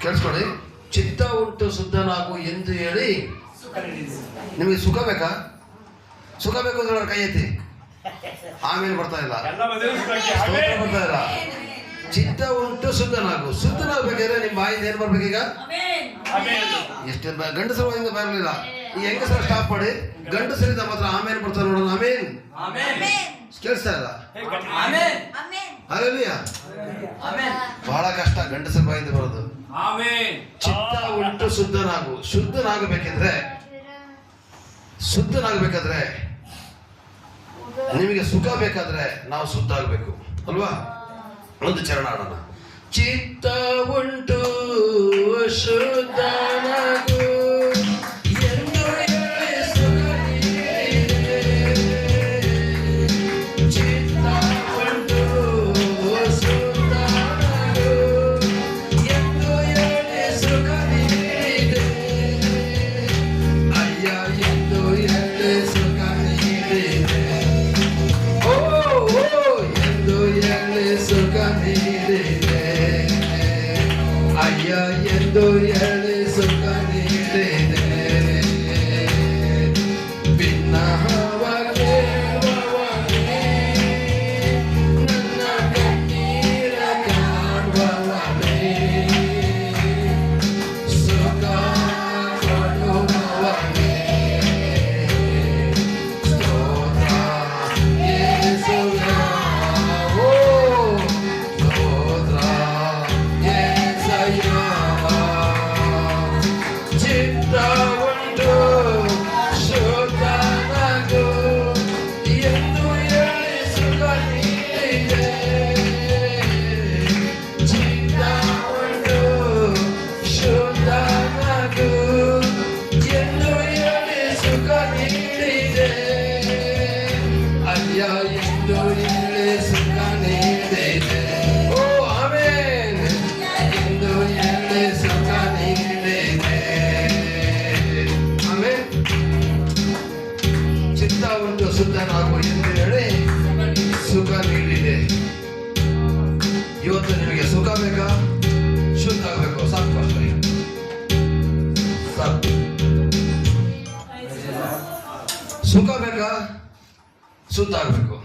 ಕೇಳಿಸ್ಕೊಳ್ಳಿ. ಚಿತ್ತ ಉಂಟು ಶುದ್ಧನಾಗು ಎಂದು ಹೇಳಿ. ನಿಮಗೆ ಸುಖ ಬೇಕಾ? ಸುಖ ಬೇಕು ಅಂದ್ರೆ ಕೈ ಎತ್ತಿ. ಆಮೇಲೆ ಬರ್ತಾ ಇಲ್ಲ, ಬರ್ತಾ ಇಲ್ಲ. ಚಿತ್ತ ಉಂಟು ಶುದ್ಧನಾಗು. ಶುದ್ಧನಾಗಬೇಕಾದ್ರೆ ನಿಮ್ಮ ಬಾಯಿಂದ ಏನು ಬರ್ಬೇಕೀಗ? ಎಷ್ಟು ಗಂಡಸರಿಂದ ಬರಲಿಲ್ಲ. ಈ ಹೆಂಗಸರ ಸ್ಟಾಪ್ ಮಾಡಿ, ಗಂಡಸರಿಂದ ಮಾತ್ರ ಆಮೇಲೆ ಬರ್ತಾರೆ ನೋಡೋಣ. ಆಮೇನ್ ಕೇಳಿಸ್ತಾ ಇಲ್ಲ? ಅಲ್ಲೂಯ್ಯ. ಬಹಳ ಕಷ್ಟ ಗಂಡಸರ ಬಾಯಿಂದ ಬರೋದು. ಚಿತ್ತ ಉಂಟು ಶುದ್ಧನಾಗು. ಶುದ್ಧನಾಗಬೇಕಾದ್ರೆ ನಿಮಗೆ ಸುಖ ಬೇಕಾದ್ರೆ ನಾವು ಶುದ್ಧ ಆಗಬೇಕು ಅಲ್ವಾ? ಒಂದು ಚರಣ ಆಡೋಣ. ಚಿತ್ತ ಉಂಟು ಶುದ್ಧನಾಗು ಎಂದು ಹೇಳಿ ಸುಖ ನೀಡಿದೆ. ಚಿತ್ತ ಉಂಟು ಶುದ್ಧನಾಗು ಎಂದು ಹೇಳಿ ಸುಖ ನೀಡಿದೆ. ಅಯ್ಯ ಎಂದು ಹೇಳಿ ಸುಖ ನೀಡಿದೆ. ಓ ಎಂದು ಹೇಳಿ ಸುಖ ನೀಡಿದೆ. ಅಯ್ಯ ಎಂದು ಹೇಳಿ ಸುಖ ನೀಡಿದೆ. ಭಿನ್ನವ ಕೇಳುವವನೇ, ನನ್ನ ಕಣ್ಣೀರ ಕಾಣುವವನೇ, ಸುಖ ಕೊಡುವವನೇ. ಸ್ತೋತ್ರ ಯೇಸುವೇ. ಓ ಸ್ತೋತ್ರ ಯೇಸಯ್ಯ. ಚಿತ್ತ ಉಂಟು ಶುದ್ಧನಾಗು ಎಂದು ಹೇಳಿ ಸುಖ ನೀಡಿದೆ. ಚಿತ್ತ ಉಂಟು ಶುದ್ಧನಾಗು ಎಂದು ಹೇಳಿ ಸುಖ ನೀಡಿದೆ. ಅಯ್ಯ ಎಂದು ಹೇಳಿ ಸುಖ ನೀಡಿದೆ. ಓ ಆಮೇನ್ ಎಂದು ಹೇಳಿ ಸುಖ ನೀಡಿದೆ. ಆಮೇನ್. ಚಿತ್ತ ಉಂಟು ಶುದ್ಧನಾಗು ಎಂದು ಹೇಳಿ ಸುಖ ನೀಡಿದೆ. ಇವತ್ತು ನಿಮಗೆ ಸುಖ ಬೇಕಾ? ಶುದ್ಧ ಆಗಬೇಕು. ಸಾಕು ಅಷ್ಟೇ, ಸಾಕು. ಸುಖ ಬೇಕಾ? ಶುದ್ಧ ಆಗಬೇಕು.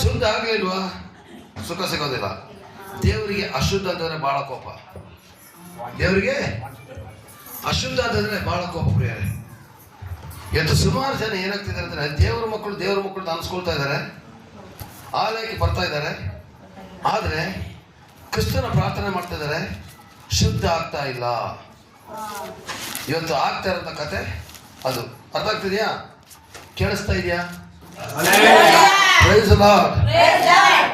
ಶುದ್ಧ ಆಗ್ಲಿಲ್ವಾ ಸುಖ ಸಿಗೋದಿಲ್ಲ. ದೇವರಿಗೆ ಅಶುದ್ಧ ಅಂತಂದ್ರೆ ಬಹಳ ಕೋಪ. ದೇವರಿಗೆ ಅಶುದ್ಧ ಅಂತಂದ್ರೆ ಬಹಳ ಕೋಪ ಪ್ರಿಯರೇ. ಇವತ್ತು ಸುಮಾರು ಜನ ಏನಾಗ್ತಿದ್ದಾರೆ ಅಂದ್ರೆ ದೇವರ ಮಕ್ಕಳು ಅನ್ಸ್ಕೊಳ್ತಾ ಇದ್ದಾರೆ, ಆಲಯಕ್ಕೆ ಬರ್ತಾ ಇದ್ದಾರೆ, ಆದರೆ ಕ್ರಿಸ್ತನ ಪ್ರಾರ್ಥನೆ ಮಾಡ್ತಾ ಇದ್ದಾರೆ, ಶುದ್ಧ ಆಗ್ತಾ ಇಲ್ಲ. ಇವತ್ತು ಆಗ್ತಾ ಇರೋಂಥ ಕತೆ ಅದು. ಅರ್ಥ ಆಗ್ತಿದೆಯಾ? ಕೇಳಿಸ್ತಾ ಇದೆಯಾ? Praise lord,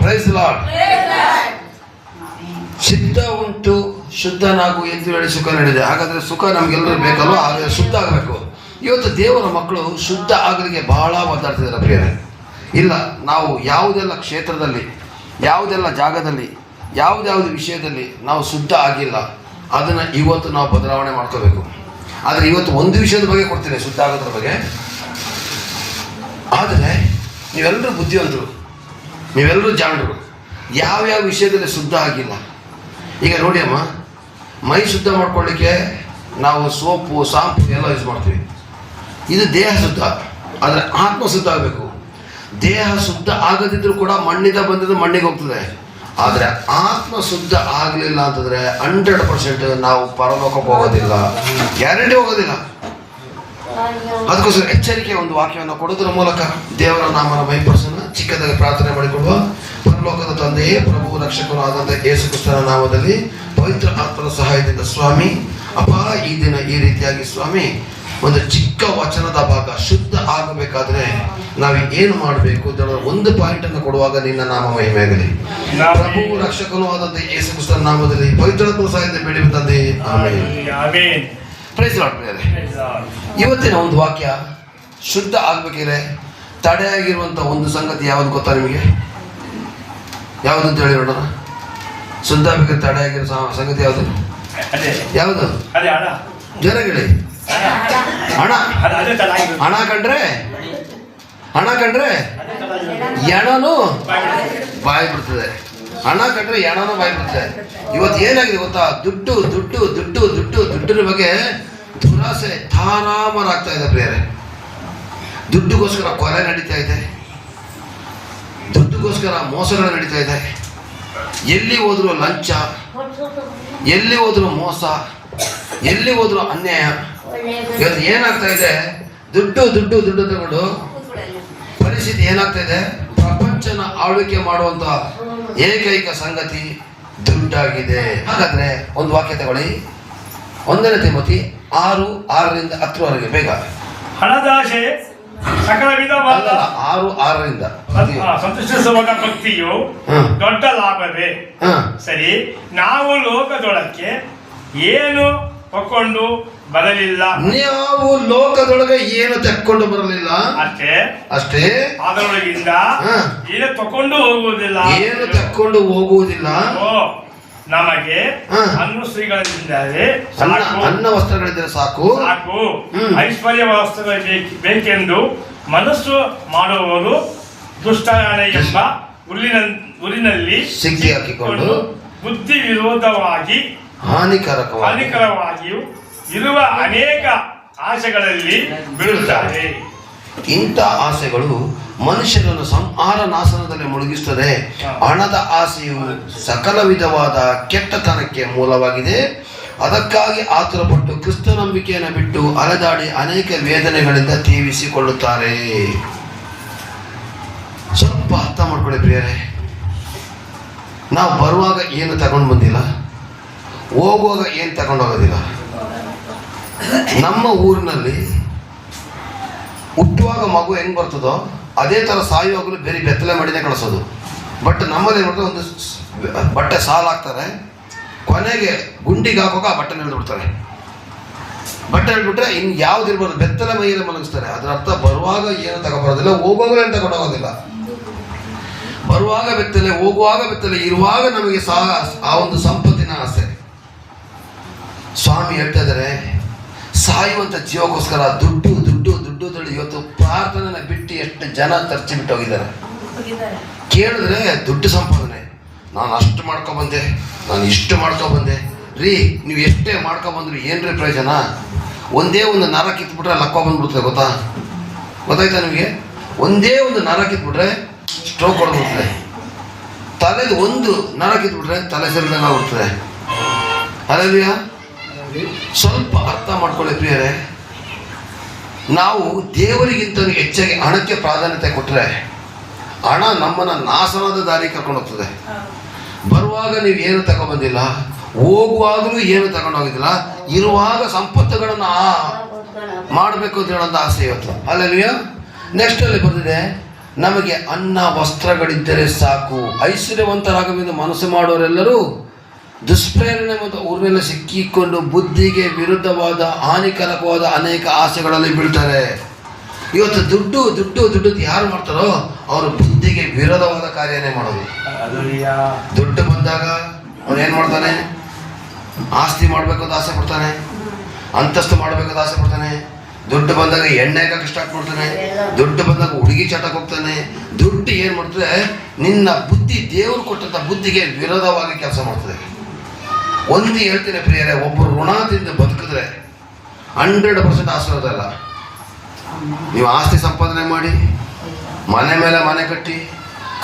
praise Lord. ಚಿತ್ತ ಉಂಟು ಶುದ್ಧನಾಗು ಎಂದು ಹೇಳಿ ಸುಖ ನೀಡಿದೆ. ಹಾಗಾದ್ರೆ ಸುಖ ನಮ್ಗೆಲ್ಲರೂ ಬೇಕಲ್ವ? ಹಾಗಾದ್ರೆ ಶುದ್ಧ ಆಗಬೇಕು. ಇವತ್ತು ದೇವರ ಮಕ್ಕಳು ಶುದ್ಧ ಆಗಲಿಕ್ಕೆ ಬಹಳ ಮಾತಾಡ್ತಿದ್ದಾರೆ ಪ್ರಿಯರೇ. ಇಲ್ಲ, ನಾವು ಯಾವುದೆಲ್ಲ ಕ್ಷೇತ್ರದಲ್ಲಿ, ಯಾವುದೆಲ್ಲ ಜಾಗದಲ್ಲಿ, ಯಾವುದ್ಯಾವುದು ವಿಷಯದಲ್ಲಿ ನಾವು ಶುದ್ಧ ಆಗಿಲ್ಲ, ಅದನ್ನು ಇವತ್ತು ನಾವು ಬದಲಾವಣೆ ಮಾಡ್ಕೋಬೇಕು. ಆದರೆ ಇವತ್ತು ಒಂದು ವಿಷಯದ ಬಗ್ಗೆ ಕೊಡ್ತೀನಿ, ಶುದ್ಧ ಆಗೋದ್ರ ಬಗ್ಗೆ. ಆದರೆ ನೀವೆಲ್ಲರೂ ಬುದ್ಧಿವಂತರು, ನೀವೆಲ್ಲರೂ ಜಾಣರು. ಯಾವ್ಯಾವ ವಿಷಯದಲ್ಲಿ ಶುದ್ಧ ಆಗಿಲ್ಲ. ಈಗ ನೋಡಿ ಅಮ್ಮ, ಮೈ ಶುದ್ಧ ಮಾಡ್ಕೊಳ್ಳಿಕ್ಕೆ ನಾವು ಸೋಪು ಶಾಂಪು ಎಲ್ಲ ಯೂಸ್ ಮಾಡ್ತೀವಿ. ಇದು ದೇಹ ಶುದ್ಧ. ಆದರೆ ಆತ್ಮ ಶುದ್ಧ ಆಗಬೇಕು. ದೇಹ ಶುದ್ಧ ಆಗದಿದ್ರೂ ಕೂಡ ಮಣ್ಣಿಂದ ಬಂದಿದ್ದು ಮಣ್ಣಿಗೆ ಹೋಗ್ತದೆ. ಆದರೆ ಆತ್ಮ ಶುದ್ಧ ಆಗಲಿಲ್ಲ ಅಂತಂದರೆ 100% ನಾವು ಪರಲೋಕಕ್ಕೆ ಹೋಗೋದಿಲ್ಲ, ಗ್ಯಾರಂಟಿ ಹೋಗೋದಿಲ್ಲ. ಅದಕ್ಕೋಸ್ಕರ ಎಚ್ಚರಿಕೆ ಒಂದು ವಾಕ್ಯವನ್ನು ಕೊಡೋದ್ರ ಮೂಲಕ ದೇವರ ನಾಮನ ಮಹಿಪಡಿಸೋಣ. ಚಿಕ್ಕದಾಗಿ ಪ್ರಾರ್ಥನೆ ಮಾಡಿಕೊಳ್ಳುವ. ಪರಲೋಕದ ತಂದೆಯೇ, ಪ್ರಭು ರಕ್ಷಕನು ಆದಂಥ ಯೇಸು ಕ್ರಿಸ್ತನ ನಾಮದಲ್ಲಿ ಪವಿತ್ರ ಆತ್ಮನ ಸಹಾಯದಿಂದ ಸ್ವಾಮಿ ಅಪ್ಪ, ಈ ದಿನ ಈ ರೀತಿಯಾಗಿ ಸ್ವಾಮಿ ಒಂದು ಚಿಕ್ಕ ವಚನದ ಭಾಗ ಶುದ್ಧ ಆಗಬೇಕಾದ್ರೆ ನಾವು ಏನು ಮಾಡಬೇಕು ಅಂತ ಒಂದು ಪಾಯಿಂಟ್ ಅನ್ನು ಕೊಡುವಾಗ ನಿನ್ನ ನಾಮ ಮಹಿಮೆಯಾಗಲಿ. ಪ್ರಭು ರಕ್ಷಕನು ಆದಂಥ ಯೇಸು ಕ್ರಿಸ್ತನ ನಾಮದಲ್ಲಿ ಪವಿತ್ರ ಆತ್ಮನ ಸಹಾಯದಿಂದ ಬೇಡಿ ತಂದೆ, ಆಮೆನ್. ಪ್ರೈಸ್ ಲಾರ್ಡ್ ಪ್ರಿಯರೇ. ಇವತ್ತಿನ ಒಂದು ವಾಕ್ಯ ಶುದ್ಧ ಆಗ್ಬೇಕಿದ್ರೆ ತಡೆಯಾಗಿರುವಂಥ ಒಂದು ಸಂಗತಿ ಯಾವುದು ಗೊತ್ತಾ ನಿಮಗೆ? ಯಾವುದು ಅಂತ ಹೇಳಿ ನೋಡೋಣ. ಶುದ್ಧ ಆಗ್ಬೇಕಾದ್ರೆ ತಡೆಯಾಗಿರೋ ಸಂಗತಿ ಯಾವುದು? ಯಾವುದು? ಜನಗಳೇ, ಹಣ. ಹಣ ಕಂಡ್ರೆ ಎಣನು ಬಾಯಿ ಬಿಡ್ತದೆ. ಹಣ ಕಟ್ಟರೆ ಹೆಣನೂ ಬಾಯಿ ಬಿಡುತ್ತೆ. ಇವತ್ತು ಏನಾಗಿದೆ ಗೊತ್ತಾ? ದುಡ್ಡು ದುಡ್ಡು ದುಡ್ಡು ದುಡ್ಡು ದುಡ್ಡಿನ ಬಗ್ಗೆ ದುರಾಸೆ ತಾರಾಮರಾಗ್ತಾ ಇದೆ ಪ್ರಿಯರೇ. ದುಡ್ಡುಗೋಸ್ಕರ ಕೊಲೆ ನಡೀತಾ ಇದೆ, ದುಡ್ಡುಗೋಸ್ಕರ ಮೋಸಗಳು ನಡೀತಾ ಇದೆ. ಎಲ್ಲಿ ಹೋದ್ರು ಲಂಚ, ಎಲ್ಲಿ ಹೋದ್ರು ಮೋಸ, ಎಲ್ಲಿ ಹೋದ್ರು ಅನ್ಯಾಯ. ಇವತ್ತು ಏನಾಗ್ತಾ ಇದೆ? ದುಡ್ಡು ದುಡ್ಡು ದುಡ್ಡು ತಗೊಂಡು ಪರಿಸ್ಥಿತಿ ಏನಾಗ್ತಾ ಇದೆ? ಪ್ರಪಂಚನ ಆಳ್ವಿಕೆ ಮಾಡುವಂತ ಏಕೈಕ ಸಂಗತಿ ದುಡ್ಡಾಗಿದೆ. ಹಾಗಾದ್ರೆ ಒಂದು ವಾಕ್ಯ ತಗೊಳ್ಳಿ, 1 ತಿಮೋಥಿ 6:6-10 ಬೇಗ. ಹಣದಾಶೆ ಸಕಲ ವಿಧವಾದ 6:6 ಸಂತುಷ್ಟಿಸುವ ಭಕ್ತಿಯು ದೊಡ್ಡ ಲಾಭವೇ. ಸರಿ, ನಾವು ಲೋಕದೊಳಕ್ಕೆ ಏನು ತಕೊಂಡು ಬರಲಿಲ್ಲ. ನಾವು ಲೋಕದೊಳಗೆ ಏನು ತೆಕ್ಕೊಂಡು ಬರಲಿಲ್ಲ, ಅಷ್ಟೇ ಅದರೊಳಗಿಂದ ಏನು ತಕೊಂಡು ಹೋಗುವುದಿಲ್ಲ, ಏನು ತೆಕ್ಕೊಂಡು ಹೋಗುವುದಿಲ್ಲ. ನಮಗೆ ಅನ್ನಶ್ರೀಗಳಿಂದಲೇ ಅನ್ನ ವಸ್ತ್ರಗಳಿದ್ದರೆ ಸಾಕು ಸಾಕು. ಐಶ್ವರ್ಯ ವಸ್ತ್ರಗಳು ಬೇಕೆಂದು ಮನಸ್ಸು ಮಾಡುವವರು ದುಷ್ಟನೆ ಎಂಬ ಊರಿನಲ್ಲಿ ಸಿಕ್ಕಿ ಹಾಕಿಕೊಂಡು ಬುದ್ಧಿ ವಿರೋಧವಾಗಿ ಹಾನಿಕರವಾಗಿಯೂ ಇರುವ ಅನೇಕ ಆಸೆಗಳಲ್ಲಿ ಬೀಳುತ್ತಾರೆ. ಇಂಥ ಆಸೆಗಳು ಮನುಷ್ಯರನ್ನು ಸಂಹಾರ ನಾಶನದಲ್ಲಿ ಮುಳುಗಿಸುತ್ತದೆ. ಹಣದ ಆಸೆಯು ಸಕಲ ವಿಧವಾದ ಕೆಟ್ಟತನಕ್ಕೆ ಮೂಲವಾಗಿದೆ. ಅದಕ್ಕಾಗಿ ಆತುರಪಟ್ಟು ಕ್ರಿಸ್ತ ನಂಬಿಕೆಯನ್ನು ಬಿಟ್ಟು ಅಲೆದಾಡಿ ಅನೇಕ ವೇದನೆಗಳಿಂದ ತೀವಿಸಿಕೊಳ್ಳುತ್ತಾರೆ. ಸ್ವಲ್ಪ ಅರ್ಥ ಮಾಡ್ಕೊಳ್ಳಿ ಪ್ರಿಯರೇ. ನಾವು ಬರುವಾಗ ಏನು ತಗೊಂಡು ಬಂದಿಲ್ಲ, ಹೋಗುವಾಗ ಏನು ತಗೊಂಡು ಹೋಗೋದಿಲ್ಲ. ನಮ್ಮ ಊರಿನಲ್ಲಿ ಹುಟ್ಟುವಾಗ ಮಗು ಹೆಂಗೆ ಬರ್ತದೋ ಅದೇ ಥರ ಸಾಯುವಾಗಲೂ ಬೇರೆ ಬೆತ್ತಲೆ ಮಾಡಿನೇ ಕಳಿಸೋದು. ಬಟ್ ನಮ್ಮಲ್ಲಿ ಏನು ಮಾಡ್ತಾರೆ, ಒಂದು ಬಟ್ಟೆ ಸಾಲು ಹಾಕ್ತಾರೆ, ಕೊನೆಗೆ ಗುಂಡಿಗೆ ಹಾಕುವಾಗ ಆ ಬಟ್ಟೆ ಎಳೆದ್ಬಿಡ್ತಾರೆ. ಬಟ್ಟೆ ಎಳ್ಬಿಟ್ರೆ ಇನ್ನು ಯಾವ್ದು ಇರ್ಬೋದು, ಬೆತ್ತಲೆ ಮೈಯಲ್ಲಿ ಮಲಗಿಸ್ತಾರೆ. ಅದರ ಅರ್ಥ ಬರುವಾಗ ಏನು ತಗೊಬರೋದಿಲ್ಲ, ಹೋಗುವಾಗ ಏನು ತಗೊಂಡು ಹೋಗೋದಿಲ್ಲ. ಬರುವಾಗ ಬೆತ್ತಲೆ, ಹೋಗುವಾಗ ಬೆತ್ತಲೆ, ಇರುವಾಗ ನಮಗೆ ಆ ಒಂದು ಸಂಪತ್ತಿನ ಆಸೆ. ಸ್ವಾಮಿ ಹೇಳ್ತಾ ಇದ್ದಾರೆ, ಸಾಯುವಂಥ ಜೀವಕ್ಕೋಸ್ಕರ ದುಡ್ಡು ದುಡ್ಡು ದುಡ್ಡು ದುಡ್ಡು. ಇವತ್ತು ಪ್ರಾರ್ಥನೆನ ಬಿಟ್ಟು ಎಷ್ಟು ಜನ ಖರ್ಚು ಬಿಟ್ಟು ಹೋಗಿದ್ದಾರೆ. ಕೇಳಿದ್ರೆ ದುಡ್ಡು ಸಂಪಾದನೆ, ನಾನು ಅಷ್ಟು ಮಾಡ್ಕೊಬಂದೆ, ನಾನು ಇಷ್ಟು ಮಾಡ್ಕೊಬಂದೆ. ರೀ, ನೀವು ಎಷ್ಟೇ ಮಾಡ್ಕೊಬಂದ್ರು ಏನ್ರಿ ಪ್ರಯೋಜನ? ಒಂದೇ ಒಂದು ನರ ಕಿತ್ಬಿಟ್ರೆ ಲಕ್ಕ ಬಂದ್ಬಿಡ್ತದೆ. ಗೊತ್ತಾಯ್ತಾ ನಿಮಗೆ? ಒಂದೇ ಒಂದು ನರ ಕಿತ್ಬಿಟ್ರೆ ಸ್ಟ್ರೋಕ್ ಹೊಡೆದ್ಬಿಡ್ತದೆ. ತಲೆದು ಒಂದು ನರ ಕಿತ್ಬಿಟ್ರೆ ತಲೆ ಸರಿದಂಗೆ ಆಗ್ಬಿಡ್ತದೆ. ಅಲ್ಲಲ್ವಿಯ? ಸ್ವಲ್ಪ ಅರ್ಥ ಮಾಡ್ಕೊಳ್ಳಿ ಪ್ರಿಯರೇ. ನಾವು ದೇವರಿಗಿಂತ ಹೆಚ್ಚಾಗಿ ಹಣಕ್ಕೆ ಪ್ರಾಧಾನ್ಯತೆ ಕೊಟ್ಟರೆ ಹಣ ನಮ್ಮನ್ನು ನಾಶನದ ದಾರಿ ಕರ್ಕೊಂಡು ಹೋಗ್ತದೆ. ಬರುವಾಗ ನೀವು ಏನು ತಗೊಬಂದಿಲ್ಲ, ಹೋಗುವಾಗಲೂ ಏನು ತಗೊಂಡು ಹೋಗಿದ್ದಿಲ್ಲ, ಇರುವಾಗ ಸಂಪತ್ತುಗಳನ್ನು ಮಾಡಬೇಕು ಅಂತ ಹೇಳೋಂಥ ಆಸೆ ಇವತ್ತು. ಅಲ್ಲಲ್ವಿಯ? ನೆಕ್ಸ್ಟ್ ಅಲ್ಲಿ ಬಂದಿದೆ, ನಮಗೆ ಅನ್ನ ವಸ್ತ್ರಗಳಿದ್ದರೆ ಸಾಕು. ಐಶ್ವರ್ಯವಂತರಾಗಬೇಕೆಂದು ಮನಸ್ಸು ಮಾಡೋರೆಲ್ಲರೂ ದುಷ್ಪ್ರೇರಣೆ ಮತ್ತು ಊರಿನೆಲ್ಲ ಸಿಕ್ಕಿಕೊಂಡು ಬುದ್ಧಿಗೆ ವಿರುದ್ಧವಾದ ಹಾನಿಕರಕವಾದ ಅನೇಕ ಆಸೆಗಳಲ್ಲಿ ಬೀಳ್ತಾರೆ. ಇವತ್ತು ದುಡ್ಡು ದುಡ್ಡು ದುಡ್ಡು ಯಾರು ಮಾಡ್ತಾರೋ ಅವರು ಬುದ್ಧಿಗೆ ವಿರೋಧವಾದ ಕಾರ್ಯನೇ ಮಾಡೋದು. ದುಡ್ಡು ಬಂದಾಗ ಅವನು ಏನು ಮಾಡ್ತಾನೆ? ಆಸ್ತಿ ಮಾಡಬೇಕು ಅಂತ ಆಸೆ ಪಡ್ತಾನೆ, ಅಂತಸ್ತು ಮಾಡಬೇಕು ಅಂತ ಆಸೆ ಪಡ್ತಾನೆ. ದುಡ್ಡು ಬಂದಾಗ ಎಣ್ಣೆ ಹಾಕಕ್ಕೆ ಸ್ಟಾರ್ಟ್ ಮಾಡ್ತಾನೆ, ದುಡ್ಡು ಬಂದಾಗ ಹುಡುಗಿ ಚಟಕ್ಕೆ ಹೋಗ್ತಾನೆ. ದುಡ್ಡು ಏನು ಮಾಡ್ತದೆ? ನಿನ್ನ ಬುದ್ಧಿ, ದೇವರು ಕೊಟ್ಟಂಥ ಬುದ್ಧಿಗೆ ವಿರೋಧವಾಗಿ ಕೆಲಸ ಮಾಡ್ತದೆ. ಒಂದು ಹೇಳ್ತೀನಿ ಪ್ರಿಯರೇ, ಒಬ್ಬರು ಋಣದಿಂದ ಬದುಕಿದ್ರೆ 100% ಆಶೀರ್ವಾದ ಅಲ್ಲ. ನೀವು ಆಸ್ತಿ ಸಂಪಾದನೆ ಮಾಡಿ, ಮನೆ ಮೇಲೆ ಮನೆ ಕಟ್ಟಿ,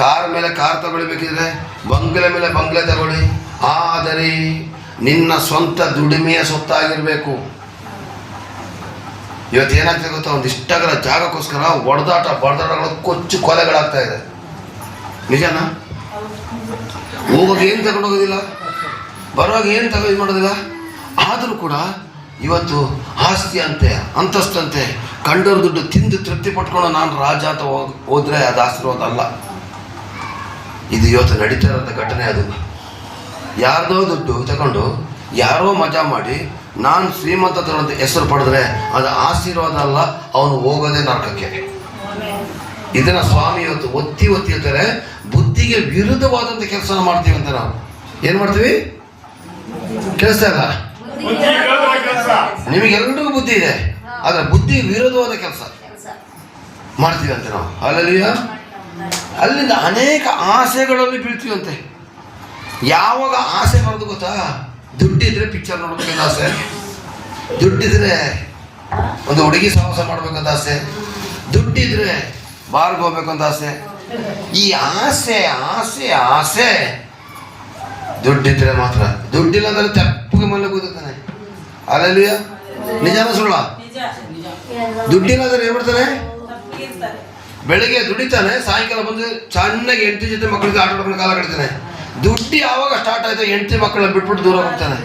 ಕಾರ್ ಮೇಲೆ ಕಾರ್ ತಗೊಳ್ಬೇಕಿದ್ರೆ ಬಂಗ್ಲೆ ಮೇಲೆ ಬಂಗ್ಲೆ ತಗೊಳ್ಳಿ, ಆದರೆ ನಿನ್ನ ಸ್ವಂತ ದುಡಿಮೆಯ ಸೊತ್ತಾಗಿರಬೇಕು. ಇವತ್ತು ಏನಾಗ್ತದೆ ಗೊತ್ತಾ? ಒಂದು ಇಷ್ಟಾಗಲ ಜಾಗಕ್ಕೋಸ್ಕರ ಹೊಡೆದಾಟ ಬಡದಾಟಗಳು, ಕೊಚ್ಚು ಕೊಲೆಗಳಾಗ್ತಾ ಇದೆ. ನಿಜನಾ? ಹೋಗೋದು ಏನು ತಗೊಂಡು ಹೋಗೋದಿಲ್ಲ, ಬರುವಾಗ ಏನು ಇದು ಮಾಡೋದಿಲ್ಲ. ಆದರೂ ಕೂಡ ಇವತ್ತು ಆಸ್ತಿ ಅಂತೆ, ಅಂತಸ್ತಂತೆ, ಕಂಡೋರು ದುಡ್ಡು ತಿಂದು ತೃಪ್ತಿ ಪಟ್ಕೊಂಡು ನಾನು ರಾಜ ಅಂತ ಹೋದ್ರೆ ಅದು ಆಶೀರ್ವಾದ ಅಲ್ಲ. ಇದು ಇವತ್ತು ನಡೀತಾ ಇರೋಂಥ ಘಟನೆ. ಅದು ಯಾರ್ದೋ ದುಡ್ಡು ತಗೊಂಡು ಯಾರೋ ಮಜಾ ಮಾಡಿ ನಾನು ಶ್ರೀಮಂತ ತಗೊಂಡು ಹೆಸರು ಪಡೆದ್ರೆ ಅದು ಆಶೀರ್ವಾದ ಅಲ್ಲ, ಅವನು ಹೋಗೋದೇ ನರಕಕ್ಕೆ. ಇದನ್ನ ಸ್ವಾಮಿ ಇವತ್ತು ಒತ್ತಿ ಹೇಳ್ತಾರೆ, ಬುದ್ಧಿಗೆ ವಿರುದ್ಧವಾದಂಥ ಕೆಲಸ ಮಾಡ್ತೀವಿ ಅಂತ. ನಾವು ಏನು ಮಾಡ್ತೀವಿ? ಕೆಲಸ ಇಲ್ಲ. ನಿಮಗೆಲ್ಲರಿಗೂ ಬುದ್ಧಿ ಇದೆ, ಆದರೆ ಬುದ್ಧಿ ವಿರೋಧವಾದ ಕೆಲಸ ಮಾಡ್ತೀವಿ ಅಂತ ನಾವು. ಅಲ್ಲಿಂದ ಅನೇಕ ಆಸೆಗಳಲ್ಲಿ ಬೀಳ್ತೀವಂತೆ. ಯಾವಾಗ ಆಸೆ ಬರೋದು ಗೊತ್ತಾ? ದುಡ್ಡಿದ್ರೆ ಪಿಕ್ಚರ್ ನೋಡ್ಬೇಕಂತ ಆಸೆ, ದುಡ್ಡಿದ್ರೆ ಒಂದು ಹುಡುಗಿ ಸಹವಾಸ ಮಾಡ್ಬೇಕಂತ ಆಸೆ, ದುಡ್ಡಿದ್ರೆ ಬಾರ್ಗೆ ಹೋಗ್ಬೇಕಂತ ಆಸೆ. ಈ ಆಸೆ ಆಸೆ ಆಸೆ ದುಡ್ಡಿದ್ರೆ ಮಾತ್ರ. ದುಡ್ಡಿಲ್ಲ ಅಂದ್ರೆ ತೆಪ್ಪಗೆ ಮನೆ ಕೂತಾನೆ. ಅಲ್ಲೆಲ್ಲೂಯ್ಯ. ನಿಜಾನ ಸುಳ್ಳ? ದುಡ್ಡಿಲ್ಲ ಅಂದ್ರೆ ಏನ್ ಮಾಡ್ತಾನೆ? ಬೆಳಿಗ್ಗೆ ದುಡಿತಾನೆ, ಸಾಯಂಕಾಲ ಬಂದು ಚೆನ್ನಾಗಿ ಹೆಂಡತಿ ಜೊತೆ ಮಕ್ಕಳಿಗೆ ಆಟ ಆಡ್ಕೊಂಡು ಕಾಲ ಕಳಿತಾನೆ. ದುಡ್ಡು ಯಾವಾಗ ಸ್ಟಾರ್ಟ್ ಆಯ್ತು ಹೆಂಡತಿ ಮಕ್ಕಳನ್ನ ಬಿಟ್ಬಿಟ್ಟು ದೂರ ಹೋಗ್ತಾನೆ.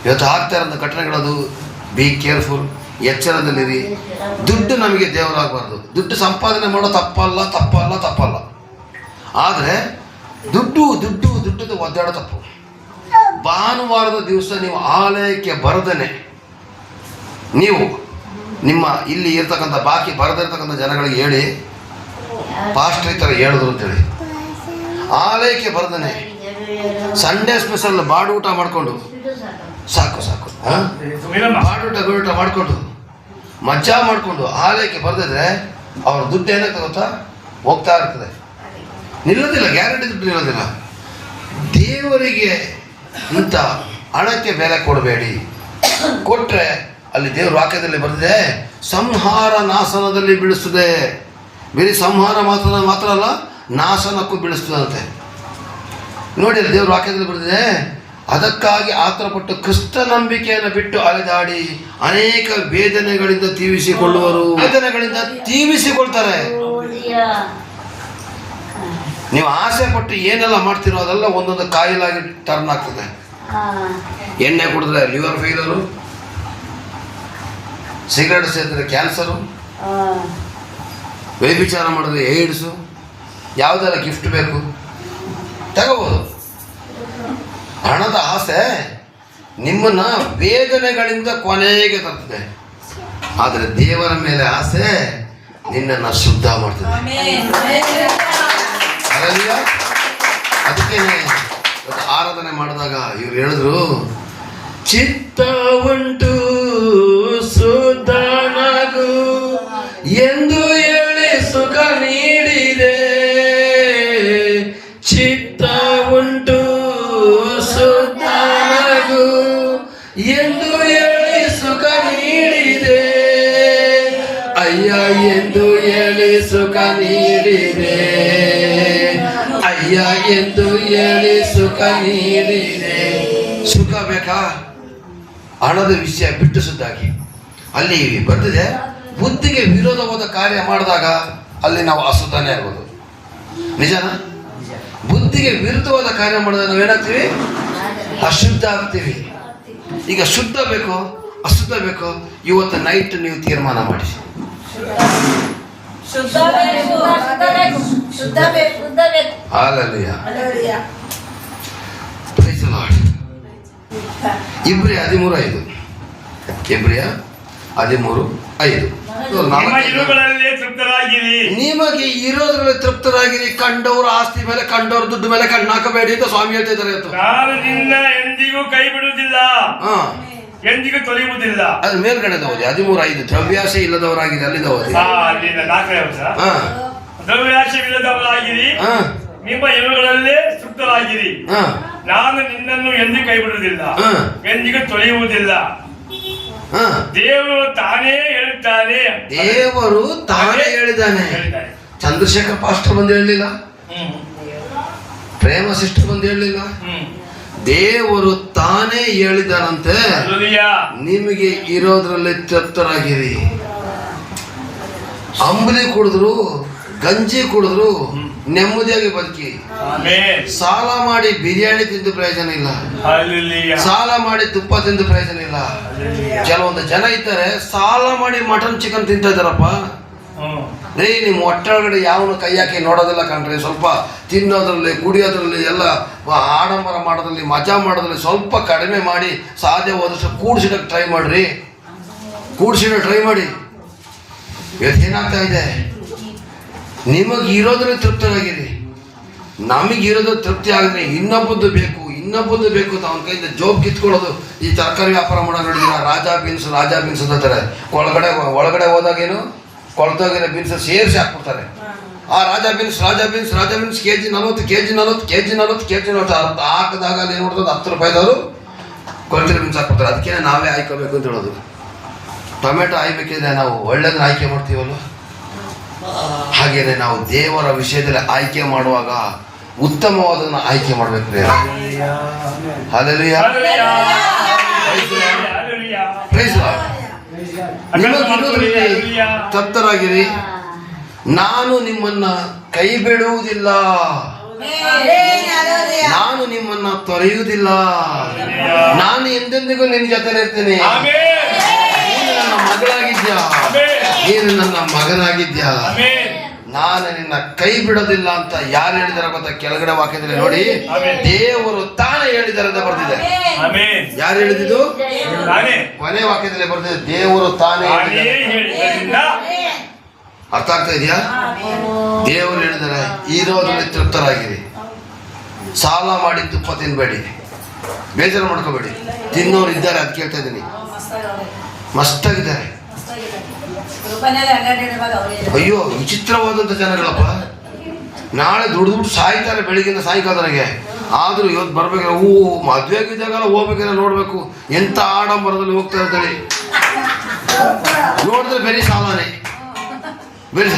ಇವತ್ತು ಆಗ್ತಾ ಇರೋಂಥ ಘಟನೆಗಳದು. Be careful, ಎಚ್ಚರದಲ್ಲಿರಿ. ದುಡ್ಡು ನಮಗೆ ದೇವರಾಗಬಾರ್ದು. ದುಡ್ಡು ಸಂಪಾದನೆ ಮಾಡೋ ತಪ್ಪಲ್ಲ ತಪ್ಪಲ್ಲ ತಪ್ಪಲ್ಲ. ಆದರೆ ದುಡ್ಡದ ಒದ್ದಾಡೋ ತಪ್ಪು. ಭಾನುವಾರದ ದಿವಸ ನೀವು ಆಲಯಕ್ಕೆ ಬರದೇನೆ ನೀವು ನಿಮ್ಮ ಇಲ್ಲಿ ಇರ್ತಕ್ಕಂಥ ಬಾಕಿ ಬರದಿರ್ತಕ್ಕಂಥ ಜನಗಳಿಗೆ ಹೇಳಿ, ಪಾಸ್ಟರ್ ಈ ಥರ ಹೇಳಿದ್ರು ಅಂತೇಳಿ. ಆಲಯಕ್ಕೆ ಬರ್ದೇನೆ ಸಂಡೇ ಸ್ಪೆಷಲ್ ಬಾಡೂಟ ಮಾಡಿಕೊಂಡು ಸಾಕು ಬಾಡೂಟ ಮಾಡಿಕೊಂಡು ಮಜಾ ಮಾಡಿಕೊಂಡು ಆಲಯಕ್ಕೆ ಬರ್ದಿದ್ರೆ ಅವ್ರ ದುಡ್ಡು ಏನಾಗ್ತದೆ ಗೊತ್ತಾ? ಹೋಗ್ತಾ ಇರ್ತದೆ, ನಿಲ್ಲೋದಿಲ್ಲ. ಗ್ಯಾರಂಟಿ ದುಡ್ಡು ನಿಲ್ಲೋದಿಲ್ಲ. ದೇವರಿಗೆ ಇಂಥ ಹಣಕ್ಕೆ ಬೆಲೆ ಕೊಡಬೇಡಿ. ಕೊಟ್ಟರೆ ಅಲ್ಲಿ ದೇವ್ರ ವಾಕ್ಯದಲ್ಲಿ ಬರೆದಿದೆ, ಸಂಹಾರ ನಾಶನದಲ್ಲಿ ಬೀಳಿಸ್ತದೆ. ಬರೀ ಸಂಹಾರ ಮಾತ್ರ ಅಲ್ಲ, ನಾಶನಕ್ಕೂ ಬೀಳಿಸ್ತದಂತೆ. ನೋಡಿ ಅಲ್ಲಿ ದೇವ್ರ ವಾಕ್ಯದಲ್ಲಿ ಬರೆದಿದೆ, ಅದಕ್ಕಾಗಿ ಆತರಪಟ್ಟು ಕ್ರಿಸ್ತ ನಂಬಿಕೆಯನ್ನು ಬಿಟ್ಟು ಅಲೆದಾಡಿ ಅನೇಕ ವೇದನೆಗಳಿಂದ ತೀವಿಸಿಕೊಳ್ಳುವರು. ವೇದನೆಗಳಿಂದ ತೀವಿಸಿಕೊಳ್ತಾರೆ. ನೀವು ಆಸೆ ಪಟ್ಟು ಏನೆಲ್ಲ ಮಾಡ್ತಿರೋ ಅದೆಲ್ಲ ಒಂದೊಂದು ಕಾಯಿಲಾಗಿ ಟರ್ನ್ ಆಗ್ತದೆ. ಎಣ್ಣೆ ಕುಡಿದ್ರೆ ಲಿವರ್ ಫೇಲರು, ಸಿಗರೇಟ್ ಸೇರಿದ್ರೆ ಕ್ಯಾನ್ಸರು, ವ್ಯಭಿಚಾರ ಮಾಡಿದ್ರೆ ಏಡ್ಸು. ಯಾವುದೆಲ್ಲ ಗಿಫ್ಟ್ ಬೇಕು ತಗೋಬೋದು. ಹಣದ ಆಸೆ ನಿಮ್ಮನ್ನ ವೇದನೆಗಳಿಂದ ಕೊನೆಗೆ ತರ್ತದೆ. ಆದರೆ ದೇವರ ಮೇಲೆ ಆಸೆ ನಿನ್ನನ್ನು ಶುದ್ಧ ಮಾಡ್ತದೆ. ಅದಕ್ಕೆ ಆರಾಧನೆ ಮಾಡಿದಾಗ ಇವ್ರು ಹೇಳಿದ್ರು, ಚಿತ್ತ ಉಂಟು ಸುಧಾನಗು ಎಂದು ಹೇಳಿ ಸುಖ ನೀಡಿದೆ. ಚಿತ್ತ ಉಂಟು ಸುಧಾನಗು ಎಂದು ಹೇಳಿ ಸುಖ ನೀಡಿದೆ. ಅಯ್ಯ ಎಂದು ಹೇಳಿ ಸುಖ ನೀಡಿದೆ. ಅಯ್ಯ ಎಂದು ಹೇಳಿ ಸುಖ ನೀಡಿದೆ. ಸುಖ ಬೇಕಾ? ಹಣದ ವಿಷಯ ಬಿಟ್ಟು ಸುದ್ದಾಗಿ. ಅಲ್ಲಿ ಬಂದಿದೆ, ಬುದ್ಧಿಗೆ ವಿರೋಧವಾದ ಕಾರ್ಯ ಮಾಡಿದಾಗ ಅಲ್ಲಿ ನಾವು ಅಶುದ್ಧನೇ ಆಗೋದು. ನಿಜನಾ? ಬುದ್ಧಿಗೆ ವಿರುದ್ಧವಾದ ಕಾರ್ಯ ಮಾಡಿದಾಗ ನಾವೇನಾಗ್ತೀವಿ? ಅಶುದ್ಧ ಆಗ್ತೀವಿ. ಈಗ ಶುದ್ಧ ಬೇಕೋ ಅಶುದ್ಧ ಬೇಕೋ? ಇವತ್ತು ನೈಟ್ ನೀವು ತೀರ್ಮಾನ ಮಾಡಿ. Hallelujah. Praise the Lord. ಇಬ್ರಿಯ 13:5. ಇಬ್ರಿಯ 13:5. ನಿಮಗೆ ಇರೋದ್ರಲ್ಲಿ ತೃಪ್ತರಾಗಿರಿ. ಕಂಡವ್ರ ಆಸ್ತಿ ಮೇಲೆ ಕಂಡವ್ರ ದುಡ್ಡು ಮೇಲೆ ಕಣ್ಣು ಹಾಕಬೇಡಿ ಅಂತ ಸ್ವಾಮಿ ಹೇಳ್ತಾ ಇದ್ದಾರೆ. ನಾನು ನಿನ್ನ ಎಂದಿಗೂ ಕೈ ಬಿಡುವುದಿಲ್ಲ, ಎಂದಿಗೂ ತೊಳೆಯುವುದಿಲ್ಲ. ಅದು ಮೇಲ್ಗಡೆ ಓದಿ 13:5. ದ್ರವ್ಯಾಸೆ ಇಲ್ಲದವರಾಗಿದೆ ಅಲ್ಲಿಂದ ಓದಿ. ದ್ರವ್ಯಾಶವಿಲ್ಲದವರಾಗಿರಿ, ನಿಮ್ಮ ಇವುಗಳಲ್ಲೇ ತೃಪ್ತರಾಗಿರಿ. ನಾನು ನಿನ್ನನ್ನು ಎಂದಿಗೂ ಕೈ ಬಿಡುವುದಿಲ್ಲ, ಎಂದಿಗೂ ತೊಳೆಯುವುದಿಲ್ಲ. ದೇವರು ತಾನೇ ಹೇಳುತ್ತಾನೆ. ದೇವರು ತಾನೇ ಹೇಳಿದ್ದಾನೆ. ಚಂದ್ರಶೇಖರ್ ಪಾಸ್ಟರ್ ಬಂದು ಹೇಳಲಿಲ್ಲ, ಪ್ರೇಮ ಸಿಸ್ಟರ್ ಬಂದು ಹೇಳಲಿಲ್ಲ. ದೇವರು ತಾನೇ ಹೇಳಿದಾನಂತೆ, ನಿಮಗೆ ಇರೋದ್ರಲ್ಲಿ ತೃಪ್ತರಾಗಿರಿ. ಅಂಬಲಿ ಕುಡಿದ್ರು, ಗಂಜಿ ಕುಡಿದ್ರು ನೆಮ್ಮದಿಯಾಗಿ ಬದುಕಿ. ಸಾಲ ಮಾಡಿ ಬಿರಿಯಾನಿ ತಿಂದು ಪ್ರಯೋಜನ ಇಲ್ಲ, ಸಾಲ ಮಾಡಿ ತುಪ್ಪ ತಿಂದು ಪ್ರಯೋಜನ ಇಲ್ಲ. ಕೆಲವೊಂದು ಜನ ಇದ್ದಾರೆ ಸಾಲ ಮಾಡಿ ಮಟನ್ ಚಿಕನ್ ತಿಂತ ಇದ್ದಾರಪ್ಪ. ರೀ, ನಿಮ್ಮ ಹೊಟ್ಟೆೊಳಗಡೆ ಯಾವನು ಕೈ ಹಾಕಿ ನೋಡೋದಿಲ್ಲ ಕಣ್ರಿ. ಸ್ವಲ್ಪ ತಿನ್ನೋದ್ರಲ್ಲಿ, ಕುಡಿಯೋದ್ರಲ್ಲಿ, ಎಲ್ಲ ಆಡಂಬರ ಮಾಡೋದ್ರಲ್ಲಿ, ಮಜಾ ಮಾಡೋದ್ರಲ್ಲಿ ಸ್ವಲ್ಪ ಕಡಿಮೆ ಮಾಡಿ ಸಾಧ್ಯವಾದಷ್ಟು ಕೂಡಿಸಿಡಕ್ಕೆ ಟ್ರೈ ಮಾಡ್ರಿ. ಕೂಡಿಸಿಡೋ ಟ್ರೈ ಮಾಡಿ. ಏನಾಗ್ತಾ ಇದೆ? ನಿಮಗೆ ಇರೋದ್ರಲ್ಲಿ ತೃಪ್ತರಾಗಿರಿ. ನಮಗಿರೋದು ತೃಪ್ತಿ ಆಗಿದ್ರೆ ಇನ್ನೊಬ್ಬದ್ದು ಬೇಕು ಅಂತ ಅವನ ಕೈಯಿಂದ ಜೋಬ್ ಕಿತ್ಕೊಳ್ಳೋದು. ಈ ತರಕಾರಿ ವ್ಯಾಪಾರ ಮಾಡೋ ನೋಡಿದ್ರೆ ರಾಜಾ ಬೀನ್ಸ್ ಅಂತಾರೆ. ಒಳಗಡೆ ಹೋದಾಗೇನು ಕೊಳ್ತೋಗಿರೋ ಬೀನ್ಸ್ ಸೇರಿಸಿ ಹಾಕ್ಬಿಡ್ತಾರೆ. ಆ ರಾಜ ಬೀನ್ಸ್ ಕೆಜಿ 40 ಕೆಜಿ ಅರ್ಥ ಹಾಕಿದಾಗ ಅಲ್ಲಿ ಏನು ಮಾಡ್ತದೆ 10 ರೂಪಾಯಿದವರು ಕೊರತಿರಿ ಬೀನ್ಸ್ ಹಾಕ್ಬಿಡ್ತಾರೆ. ಅದಕ್ಕೆ ನಾವೇ ಆಯ್ಕೋಬೇಕು ಅಂತ ಹೇಳೋದು. ಟೊಮೆಟೊ ಆಯ್ಬೇಕಿದ್ರೆ ನಾವು ಒಳ್ಳೆದನ್ನ ಆಯ್ಕೆ ಮಾಡ್ತೀವಲ್ಲ, ಹಾಗೇನೆ ನಾವು ದೇವರ ವಿಷಯದಲ್ಲಿ ಆಯ್ಕೆ ಮಾಡುವಾಗ ಉತ್ತಮವಾದನ್ನ ಆಯ್ಕೆ ಮಾಡ್ಬೇಕು. Hallelujah, praise lord. ತಪ್ತರಾಗಿರಿ, ನಾನು ನಿಮ್ಮನ್ನ ಕೈ ಬಿಡುವುದಿಲ್ಲ, ನಾನು ನಿಮ್ಮನ್ನ ತೊರೆಯುವುದಿಲ್ಲ, ನಾನು ಎಂದೆಂದಿಗೂ ನಿನ್ನ ಜೊತೆ ಇರ್ತೇನೆ. ನೀನು ನನ್ನ ಮಗಳಾಗಿದ್ಯಾ, ನೀನು ನನ್ನ ಮಗನಾಗಿದ್ಯಾ, ನಾನು ನಿನ್ನ ಕೈ ಬಿಡೋದಿಲ್ಲ ಅಂತ ಯಾರು ಹೇಳಿದಾರೆ ಗೊತ್ತಾ? ಕೆಳಗಡೆ ವಾಕ್ಯದಲ್ಲಿ ನೋಡಿ, ದೇವರು ತಾನೇ ಹೇಳಿದ್ದಾರೆ ಅಂತ ಬರ್ತಿದೆ. ಯಾರು ಹೇಳಿದ್ದು? ಕೊನೆ ವಾಕ್ಯದಲ್ಲಿ ಬರ್ತಿದೆ, ದೇವರು ತಾನೇ ಹೇಳಿದ್ದಾರೆ. ಅರ್ಥ ಆಗ್ತಾ ಇದೆಯಾ? ದೇವರು ಹೇಳಿದ್ದಾರೆ, ಇರೋದ್ರಲ್ಲಿ ತೃಪ್ತರಾಗಿರಿ, ಸಾಲ ಮಾಡಿ ತುಪ್ಪ ತಿನ್ಬೇಡಿ, ಬೇಜಾರು ಮಾಡ್ಕೋಬೇಡಿ. ತಿನ್ನೋರು ಇದ್ದಾರೆ, ಅದು ಕೇಳ್ತಾ ಇದ್ದೀನಿ. ಮಸ್ತಾಗಿದ್ದಾರೆ. ಅಯ್ಯೋ, ವಿಚಿತ್ರವಾದಂಥ ಜನಗಳಪ್ಪ. ನಾಳೆ ದುಡ್ದು ಸಾಯ್ತಾರೆ ಬೆಳಿಗ್ಗೆಯಿಂದ ಸಾಯಂಕಾಲದವರೆಗೆ. ಆದರೂ ಇವತ್ತು ಬರ್ಬೇಕಾದ್ರೆ ಮದುವೆಗಿದ್ದಾಗಲ್ಲ ಹೋಗ್ಬೇಕಾದ್ರೆ ನೋಡ್ಬೇಕು ಎಂಥ ಆಡಂಬರದಲ್ಲಿ ಹೋಗ್ತಾ ಇರ್ತಾರೆ. ನೋಡಿದ್ರೆ ಬರೀ ಸಾಲನೇ. ಬೇರೆ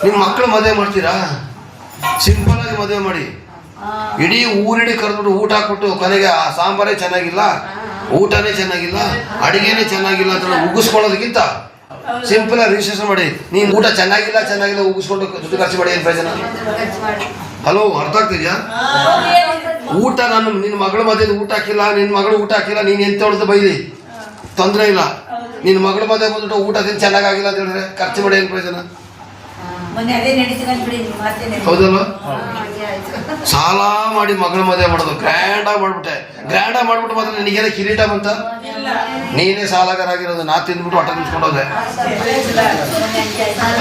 ನಿಮ್ಮ ಮಕ್ಕಳು ಮದುವೆ ಮಾಡ್ತೀರಾ? ಸಿಂಪಲ್ ಆಗಿ ಮದುವೆ ಮಾಡಿ. ಇಡೀ ಊರಿಡೀ ಕರೆದ್ಬಿಟ್ಟು ಊಟ ಹಾಕ್ಬಿಟ್ಟು ಕೊನೆಗೆ ಆ ಸಾಂಬಾರೇ ಚೆನ್ನಾಗಿಲ್ಲ, ಊಟನೇ ಚೆನ್ನಾಗಿಲ್ಲ, ಅಡಿಗೆನೇ ಚೆನ್ನಾಗಿಲ್ಲ ಅಂತ ಉಗಿಸ್ಕೊಳ್ಳೋದಕ್ಕಿಂತ ಸಿಂಪಲ್ ಆಗಿ ರಿಜಿಸ್ಟ್ರೇಷನ್ ಮಾಡಿ. ನೀನು ಊಟ ಚೆನ್ನಾಗಿಲ್ಲ ಉಗಿಸ್ಕೊಂಡು ದುಡ್ಡು ಖರ್ಚು ಮಾಡಿ ಏನು ಪ್ರಯೋಜನ? ಹಲೋ, ಅರ್ಥ ಆಗ್ತಿದ್ಯಾ? ಊಟ ನಿನ್ನ ಮಗಳು ಮದುವೆ ಊಟ ಹಾಕಿಲ್ಲ, ನಿನ್ನ ಮಗಳು ಊಟ ಹಾಕಿಲ್ಲ, ನೀನು ಎಂತ ಹೊಡೆದು ಬೈಲಿ, ತೊಂದರೆ ಇಲ್ಲ. ನಿನ್ನ ಮಗಳ ಮದುವೆ ಬಂದ್ಬಿಟ್ಟು ಊಟ ತಿಂದು ಚೆನ್ನಾಗಿಲ್ಲ ಅಂತ ಹೇಳಿದ್ರೆ ಖರ್ಚು ಮಾಡಿ ಏನು ಪ್ರಯೋಜನ? ಹೌದಲ್ವ? ಸಾಲ ಮಾಡಿ ಮಗಳ ಮದುವೆ ಮಾಡೋದು ಗ್ರ್ಯಾಂಡಾಗಿ ಮಾಡ್ಬಿಟ್ಟು ಮಾತ್ರ ನಿನಗೇನ ಕಿರೀಟ ಬಂತ? ನೀನೇ ಸಾಲಗಾರ ಆಗಿರೋದು. ನಾ ತಿಂದ್ಬಿಟ್ಟು ಹೊಟ್ಟೆ ನಿಂತ್ಕೊಂಡೋದೆ.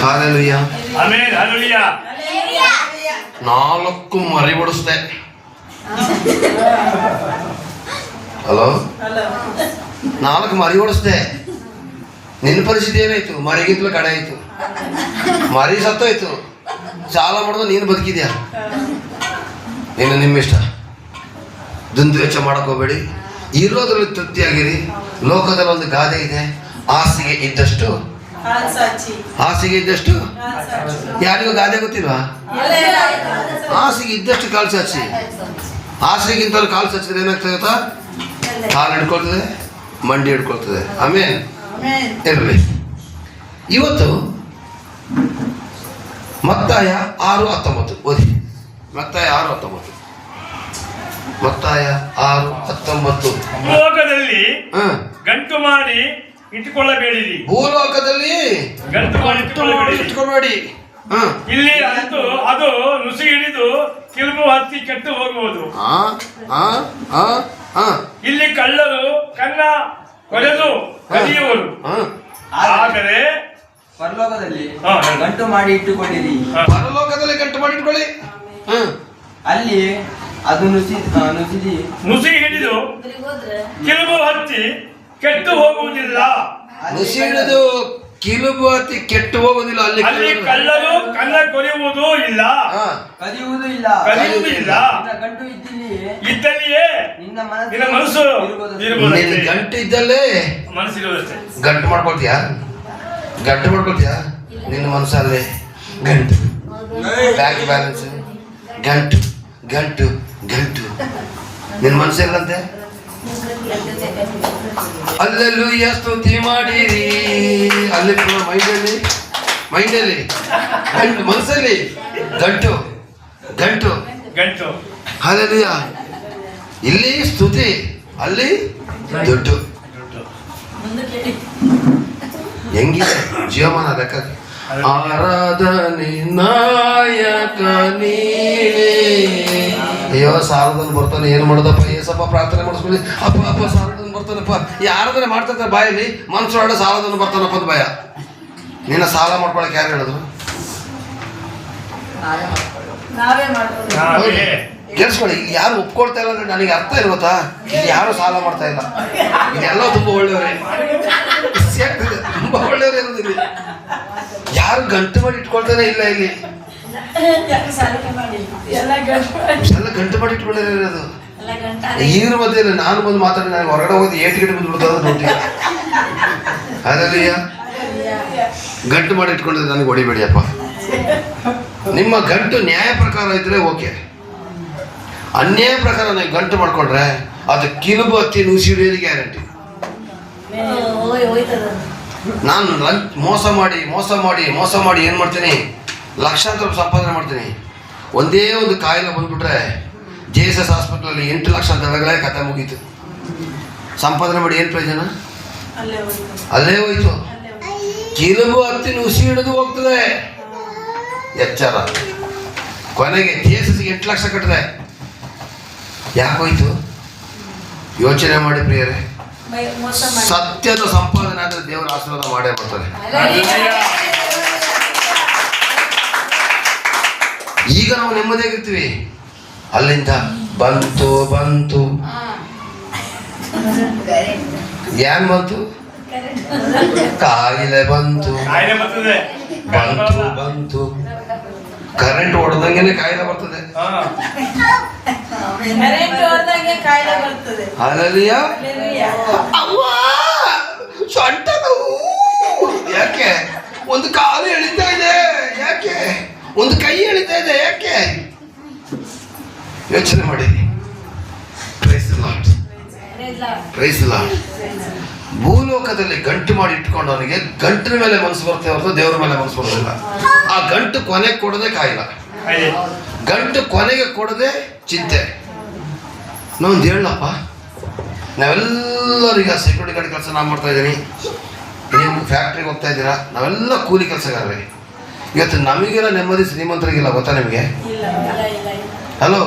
ಹಲ್ಲೆಲೂಯಾ, 4 ಮರಿ ಬಡಿಸ್ದೆ. ಹಲೋ, 4 ಮರಿ ಓಡಿಸ್ದೆ. ನಿನ್ನ ಪರಿಸ್ಥಿತಿ ಏನಾಯ್ತು? ಮರಿಗಿಂತಲೂ ಕಡೆ ಆಯ್ತು, ಮರಿ ಸತ್ತೋಯ್ತು. ಸಾಲ ಮಾಡೋದು ನೀನು ಬದುಕಿದ್ಯಾ? ಇನ್ನು ನಿಮ್ಮಿಷ್ಟ. ದುಂದು ವೆಚ್ಚ ಮಾಡಕ್ ಹೋಗ್ಬೇಡಿ, ಇರೋದ್ರಲ್ಲಿ ತೃಪ್ತಿಯಾಗಿರಿ. ಲೋಕದಲ್ಲಿ ಒಂದು ಗಾದೆ ಇದೆ, ಹಾಸಿಗೆ ಇದ್ದಷ್ಟು ಯಾರಿಗೂ ಗಾದೆ ಗೊತ್ತಿಲ್ವಾ? ಹಾಸಿಗೆ ಇದ್ದಷ್ಟು ಕಾಲು ಚಾಚಿ. ಹಾಸಿಗೆಗಿಂತಲೂ ಕಾಲು ಚಾಚಿದ್ರೆ ಏನಾಗ್ತದೆ ಗೊತ್ತಾ? ಕಾಲು ಹಿಡ್ಕೊಳ್ತದೆ, ಮಂಡಿ ಹಿಡ್ಕೊಳ್ತದೆ. ಆಮೇಲೆ ಇರಲಿ. ಇವತ್ತು ಮತ್ತಾಯ 6:19 ಓದಿ. ಮತ್ತಾಯ 6:19 ಭೂಲೋಕದಲ್ಲಿ ಗಂಟು ಮಾಡಿ ಇಟ್ಟುಕೊಳ್ಳಬೇಡಿರಿ. ಭೂಲೋಕದಲ್ಲಿ ಗಂಟು ಮಾಡಿ ಇಟ್ಕೊಬೇಡಿ. ಇಲ್ಲಿ ಅಂತೂ ಅದು ನುಸಿ ಹಿಡಿದು ಕಿಲುಬು ಹತ್ತಿ ಕೆಟ್ಟು ಹೋಗುವುದು. ಇಲ್ಲಿ ಕಳ್ಳರು ಕನ್ನ ಕೊರೆದು ಕದಿಯುವರು. ಆದರೆ ಪರಲೋಕದಲ್ಲಿ ಗಂಟು ಮಾಡಿ ಇಟ್ಟುಕೊಂಡಿರಿ. ಪರಲೋಕದಲ್ಲಿ ಗಂಟು ಮಾಡಿ ಇಟ್ಕೊಳ್ಳಿ. ಅಲ್ಲಿ ಅದು ನುಸಿ ಹಿಡಿದು ಕಿಲುಬು ಹತ್ತಿ ಕೆಟ್ಟು ಹೋಗುವುದಿಲ್ಲ. ನುಸಿ ಹಿಡಿದು ಕಿಲುಬು ಹತ್ತಿ ಕೆಟ್ಟು ಹೋಗುವುದಿಲ್ಲ. ಅಲ್ಲಿ ಕಳ್ಳರು ಕನ್ನ ಕೊರೆಯುವುದೂ ಇಲ್ಲ, ಕದಿಯುವುದೂ ಇಲ್ಲ. ಗಂಟು ಇದ್ದಲ್ಲಿಯೇ ನಿನ್ನ ಮನಸ್ಸು ಗಂಟು ಇದ್ದಲ್ಲೇ ಮನಸ್ಸಿರುವುದಷ್ಟೇ. ಗಂಟು ಮಾಡ್ಕೊಳ್ತೀಯಾ? ನಿನ್ನ ಮನಸ್ಸಲ್ಲೇ ಗಂಟು, ಬ್ಯಾಂಕ್ ಬ್ಯಾಲೆನ್ಸ್, ಗಂಟು ನಿನ್ನ ಮನಸ್ಸಲ್ಲಂತೆ. ಅಲ್ಲೆಲ್ಲೂಯ್ಯ ಸ್ತುತಿ ಮಾಡಿರಿ. ಅಲ್ಲಿ ಮೈಂಡಲ್ಲಿ ಮನಸ್ಸಲ್ಲಿ ಗಂಟು. ಹಲ್ಲೆಲೂಯಾ. ಇಲ್ಲಿ ಸ್ತುತಿ, ಅಲ್ಲಿ ದುಡ್ಡು. ಹೆಂಗಿದೆ ಜೀವಮಾನ ಲೆಕ್ಕ? ಆರಾಧನೆ ನಾಯಕನೇ. ಅಯ್ಯೋ, ಸಾಲದನ್ನು ಬರ್ತಾನೆ, ಏನು ಮಾಡೋದಪ್ಪ? ಏಸಪ್ಪ ಪ್ರಾರ್ಥನೆ ಮಾಡಿಸ್ಕೊಳ್ಳಿ. ಅಪ್ಪ ಸಾಲದನ್ನು ಬರ್ತಾನಪ್ಪ. ಯಾರಾದ್ರೆ ಮಾಡ್ತಾರೆ ಬಾಯಲ್ಲಿ, ಮನ್ಸೊಳಗಡೆ ಸಾಲದನ್ನು ಬರ್ತಾನಪ್ಪ ಅಂತ ಭಯ. ನಿನ್ನ ಸಾಲ ಮಾಡ್ಕೊಳಕ್ಕೆ ಯಾರು ಹೇಳಿದ್ರು? ಕೇಳಿಸ್ಕೊಳ್ಳಿ, ಇಲ್ಲಿ ಯಾರು ಒಪ್ಕೊಳ್ತಾ ಇಲ್ಲ ಅಂದ್ರೆ ನನಗೆ ಅರ್ಥ ಇರುತ್ತಾ? ಇಲ್ಲಿ ಯಾರು ಸಾಲ ಮಾಡ್ತಾ ಇಲ್ಲ. ಇದೆಲ್ಲ ತುಂಬ ಒಳ್ಳೆಯವರೇ, ತುಂಬ ಒಳ್ಳೆಯವರೇ ಇರೋದಿಲ್ಲ. ಯಾರು ಗಂಟು ಮಾಡಿ ಇಟ್ಕೊಳ್ತಾನೆ ಇಲ್ಲ ಇಲ್ಲಿ. ಎಲ್ಲ ಗಂಟು ಎಲ್ಲ ಗಂಟು ಮಾಡಿ ಇಟ್ಕೊಂಡಿರೋದು ಎಲ್ಲ ಗಂಟ ಈಗಿನ ಮಧ್ಯೆ ನಾನು ಬಂದು ಮಾತಾಡಿ ನನಗೆ ಹೊರಗಡೆ ಹೋಗಿ ಏಟು ಗಿಡ ಬಿದ್ದುಬಿಡ್ತದ ನೋಡಿ. ಅದರಲ್ಲಿ ಗಂಟು ಮಾಡಿ ಇಟ್ಕೊಂಡಿದ್ರೆ ನನಗೆ ಹೊಡಿಬೇಡಿಯಪ್ಪ. ನಿಮ್ಮ ಗಂಟು ನ್ಯಾಯ ಪ್ರಕಾರ ಇದ್ರೆ ಓಕೆ. ಅನ್ಯಾಯ ಪ್ರಕಾರ ನೀವು ಗಂಟು ಮಾಡ್ಕೊಂಡ್ರೆ ಅದು ಕಿಲುಬು ಹತ್ತಿ ನುಸಿ ಹಿಡಿಯೋದು ಗ್ಯಾರಂಟಿ. ನಾನು ಮೋಸ ಮಾಡಿ ಏನು ಮಾಡ್ತೀನಿ, ಲಕ್ಷಾಂತರ ರೂಪಾಯಿ ಸಂಪಾದನೆ ಮಾಡ್ತೀನಿ. ಒಂದೇ ಒಂದು ಕಾಯಿಲೆ ಬಂದ್ಬಿಟ್ರೆ JSS ಹಾಸ್ಪಿಟ್ಲಲ್ಲಿ 8 ಲಕ್ಷ ದರಗಳೇ ಕತೆ ಮುಗೀತು. ಸಂಪಾದನೆ ಮಾಡಿ ಏನು ಪ್ರಯೋಜನ? ಅಲ್ಲೇ ಹೋಯ್ತು. ಕಿಲುಬು ಹತ್ತಿ ನುಸಿ ಹಿಡಿದು ಹೋಗ್ತದೆ. ಎಚ್ಚರ. ಕೊನೆಗೆ JSSಗೆ 8 ಲಕ್ಷ ಕಟ್ಟಿದೆ. ಯಾಕೋಯ್ತು? ಯೋಚನೆ ಮಾಡಿ ಪ್ರಿಯರೇ. ಸತ್ಯದ ಸಂಪಾದನೆ ಆದ್ರೆ ದೇವರ ಆಶೀರ್ವಾದ ಮಾಡೇ ಬರ್ತಾರೆ. ಈಗ ನಾವು ನೆಮ್ಮದಿಯಾಗಿರ್ತೀವಿ. ಅಲ್ಲಿಂದ ಬಂತು ಏನ್ ಬಂತು? ಕಾಯಿಲೆ ಬಂತು. ಕರೆಂಟ್ ಹೊಡೆದಂಗೆನೆ ಕಾಯಿಲೆ ಬರ್ತದೆ. ಅಲ್ಲಲ್ಲಿಯ ಸೊಂಟ ನೋವು. ಯಾಕೆ? ಒಂದು ಕಾಲು ಎಳಿತಾ ಇದೆ. ಯಾಕೆ? ಒಂದು ಕೈ ಎಳಿತಾ ಇದೆ. ಯಾಕೆ? ಯೋಚನೆ ಮಾಡಿ. Praise the lord. Praise the lord. ಭೂಲೋಕದಲ್ಲಿ ಗಂಟು ಮಾಡಿ ಇಟ್ಕೊಂಡವನಿಗೆ ಗಂಟಿನ ಮೇಲೆ ಮನಸ್ಸು ಬರ್ತೇ ಹೊರತು ದೇವರ ಮೇಲೆ ಮನಸ್ಸು ಬರೋದಿಲ್ಲ. ಆ ಗಂಟು ಕೊನೆಗೆ ಕೊಡದೆ ಕಾಯಿಲ್ಲ. ಗಂಟು ಕೊನೆಗೆ ಕೊಡದೆ ಚಿಂತೆ. ನಾವೊಂದು ಹೇಳಪ್ಪ, ನಾವೆಲ್ಲರೀಗ ಸೆಕ್ಯೂರಿಟಿ ಗಾರ್ಡ್ ಕೆಲಸ ನಾನು ಮಾಡ್ತಾ ಇದ್ದೀನಿ, ನೀವು ಫ್ಯಾಕ್ಟ್ರಿಗೆ ಹೋಗ್ತಾ ಇದ್ದೀರಾ, ನಾವೆಲ್ಲ ಕೂಲಿ ಕೆಲಸಗಾರರೇ. ಇವತ್ತು ನಮಗೆಲ್ಲ ನೆಮ್ಮದಿ ಶ್ರೀಮಂತರಿಗಿಲ್ಲ, ಗೊತ್ತಾ ನಿಮಗೆ? ಹಲೋ,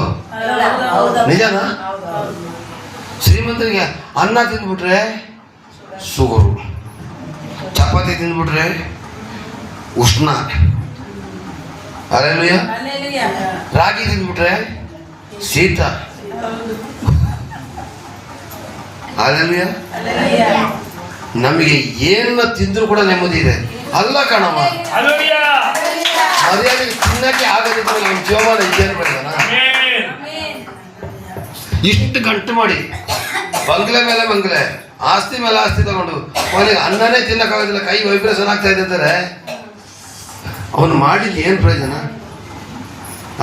ನಿಜನಾ? ಶ್ರೀಮಂತರಿಗೆ ಅನ್ನ ತಿಂದ್ಬಿಟ್ರೆ ಶುಗರು, ಚಪಾತಿ ತಿಂದ್ಬಿಟ್ರೆ ಉಷ್ಣ, ಅಲ್ಲೆಲ್ಲೂಯ, ರಾಗಿ ತಿಂದ್ಬಿಟ್ರೆ ಶೀತ, ಅಲ್ಲೆಲ್ಲೂಯ. ನಮಗೆ ಏನನ್ನ ತಿಂದ್ರು ಕೂಡ ನೆಮ್ಮದಿ ಇದೆ ಅಲ್ಲ ಕಣಮ್ಮ. ಮರ್ಯಾದೆ ತಿನ್ನಕ್ಕೆ ಆಗದಿದ್ರೆ ನಮ್ಮ ಜೀವಮಾನ ಇದೇನು ಬೆಳೆದನ? ಇಷ್ಟು ಗಂಟು ಮಾಡಿ ಬಂಗ್ಲೆ ಮೇಲೆ ಬಂಗ್ಲೆ, ಆಸ್ತಿ ಮೇಲೆ ಆಸ್ತಿ ತಗೊಂಡು ಅವನಿಗೆ ಅನ್ನನೇ ತಿನ್ನಕ್ಕಾಗೋದಿಲ್ಲ, ಕೈ ವೈಬ್ರೇಷನ್ ಆಗ್ತಾ ಇದೆ ಅಂತಾರೆ. ಅವನು ಮಾಡಿದ ಏನು ಪ್ರಯೋಜನ?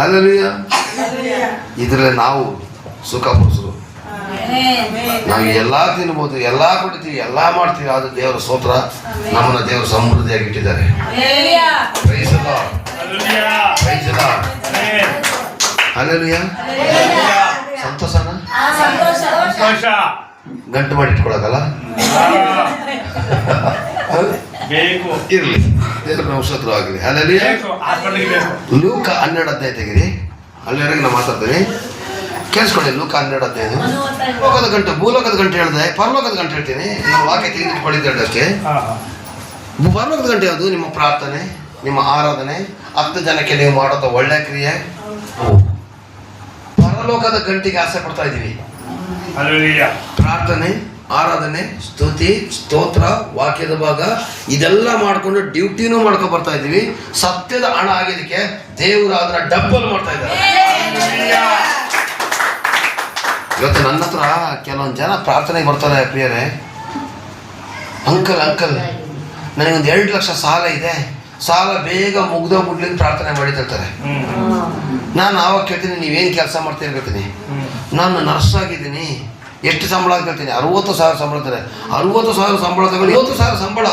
ಅಲ್ಲಲ್ಲಿಯ ಇದ್ರಲ್ಲಿ ನಾವು ಸುಖ ಪಡಿಸರು. ನಾವು ಎಲ್ಲ ತಿನ್ಬೋದು, ಎಲ್ಲ ಕೊಡ್ತೀವಿ, ಎಲ್ಲ ಮಾಡ್ತೀವಿ. ಆದ್ರೆ ದೇವರ ಸ್ತೋತ್ರ, ನಮ್ಮನ್ನ ದೇವರು ಸಮೃದ್ಧಿಯಾಗಿ ಇಟ್ಟಿದ್ದಾರೆ. Praise the lord. Praise the Lord. Hallelujah. ಸಂತೋಷನಾ? ಗಂಟು ಮಾಡಿ ಇಟ್ಕೊಳಕಲ್ಲ, ಇರ್ಲಿ, ದೇವರ ಔಷಧ ಆಗಲಿ. ಹಲ್ಲೆಲೂಯಾ. ಲೂಕ 12 ತೆಗಿರಿ, ಅಲ್ಲಿವರೆಗೆ ನಾನು ಮಾತಾಡ್ತೀನಿ, ಕೇಳಿಸ್ಕೊಳ್ಳಿ. ಲೂಕ 12 ಲೋಕದ ಗಂಟು, ಭೂಲೋಕದ ಗಂಟೆ ಹೇಳಿದೆ, ಪರಲೋಕದ ಗಂಟೆ ಹೇಳ್ತೀನಿ. ನಾವು ವಾಕ್ಯ ತೆಗೆದಿಟ್ಕೊಂಡಿದ್ದೆ ಅಷ್ಟೇ. ಪರಲೋಕದ ಗಂಟೆ ಯಾವುದು? ನಿಮ್ಮ ಪ್ರಾರ್ಥನೆ, ನಿಮ್ಮ ಆರಾಧನೆ, 10 ಜನಕ್ಕೆ ನೀವು ಮಾಡೋದು ಒಳ್ಳೆ ಕ್ರಿಯೆ. ಪರಲೋಕದ ಗಂಟೆಗೆ ಆಸೆ ಪಡ್ತಾ ಇದ್ದೀವಿ. ಪ್ರಾರ್ಥನೆ, ಆರಾಧನೆ, ಸ್ತುತಿ, ಸ್ತೋತ್ರ, ವಾಕ್ಯದ ಭಾಗ ಇದೆಲ್ಲ ಮಾಡ್ಕೊಂಡು ಡ್ಯೂಟಿನೂ ಮಾಡ್ಕೊಂಡು ಬರ್ತಾ ಇದ್ದೀವಿ. ಸತ್ಯದ ಹಣ ಆಗಿದ್ದಕ್ಕೆ ದೇವರು ಅದನ್ನ ಡಬ್ಬಲ್ ಮಾಡ್ತಾ ಇದ್ದಾರೆ. ಇವತ್ತು ನನ್ನ ಹತ್ರ ಕೆಲವೊಂದು ಜನ ಪ್ರಾರ್ಥನೆಗೆ ಬರ್ತಾರೆ, ಪ್ರಿಯರೇ, ಅಂಕಲ್ ನನಗೊಂದು 2 ಲಕ್ಷ ಸಾಲ ಇದೆ, ಸಾಲ ಬೇಗ ಮುಗ್ದೋಗ್ಬಿಡ್ಲಿಕ್ಕೆ ಪ್ರಾರ್ಥನೆ ಮಾಡಿರ್ತಾರೆ. ನಾನು ಆವಾಗ ಕೇಳ್ತೀನಿ, ನೀವೇನು ಕೆಲಸ ಮಾಡ್ತೀರಿ ಕೇಳ್ತೀನಿ. ನಾನು ನರ್ಸ್ ಆಗಿದ್ದೀನಿ, ಎಷ್ಟು ಸಂಬಳ ಅಂತ ಕೇಳ್ತೀನಿ. 60,000 ಸಂಬಳ ಇರ್ತಾರೆ. 60,000 ಸಂಬಳ ತಗೊಂಡು 50,000 ಸಂಬಳ,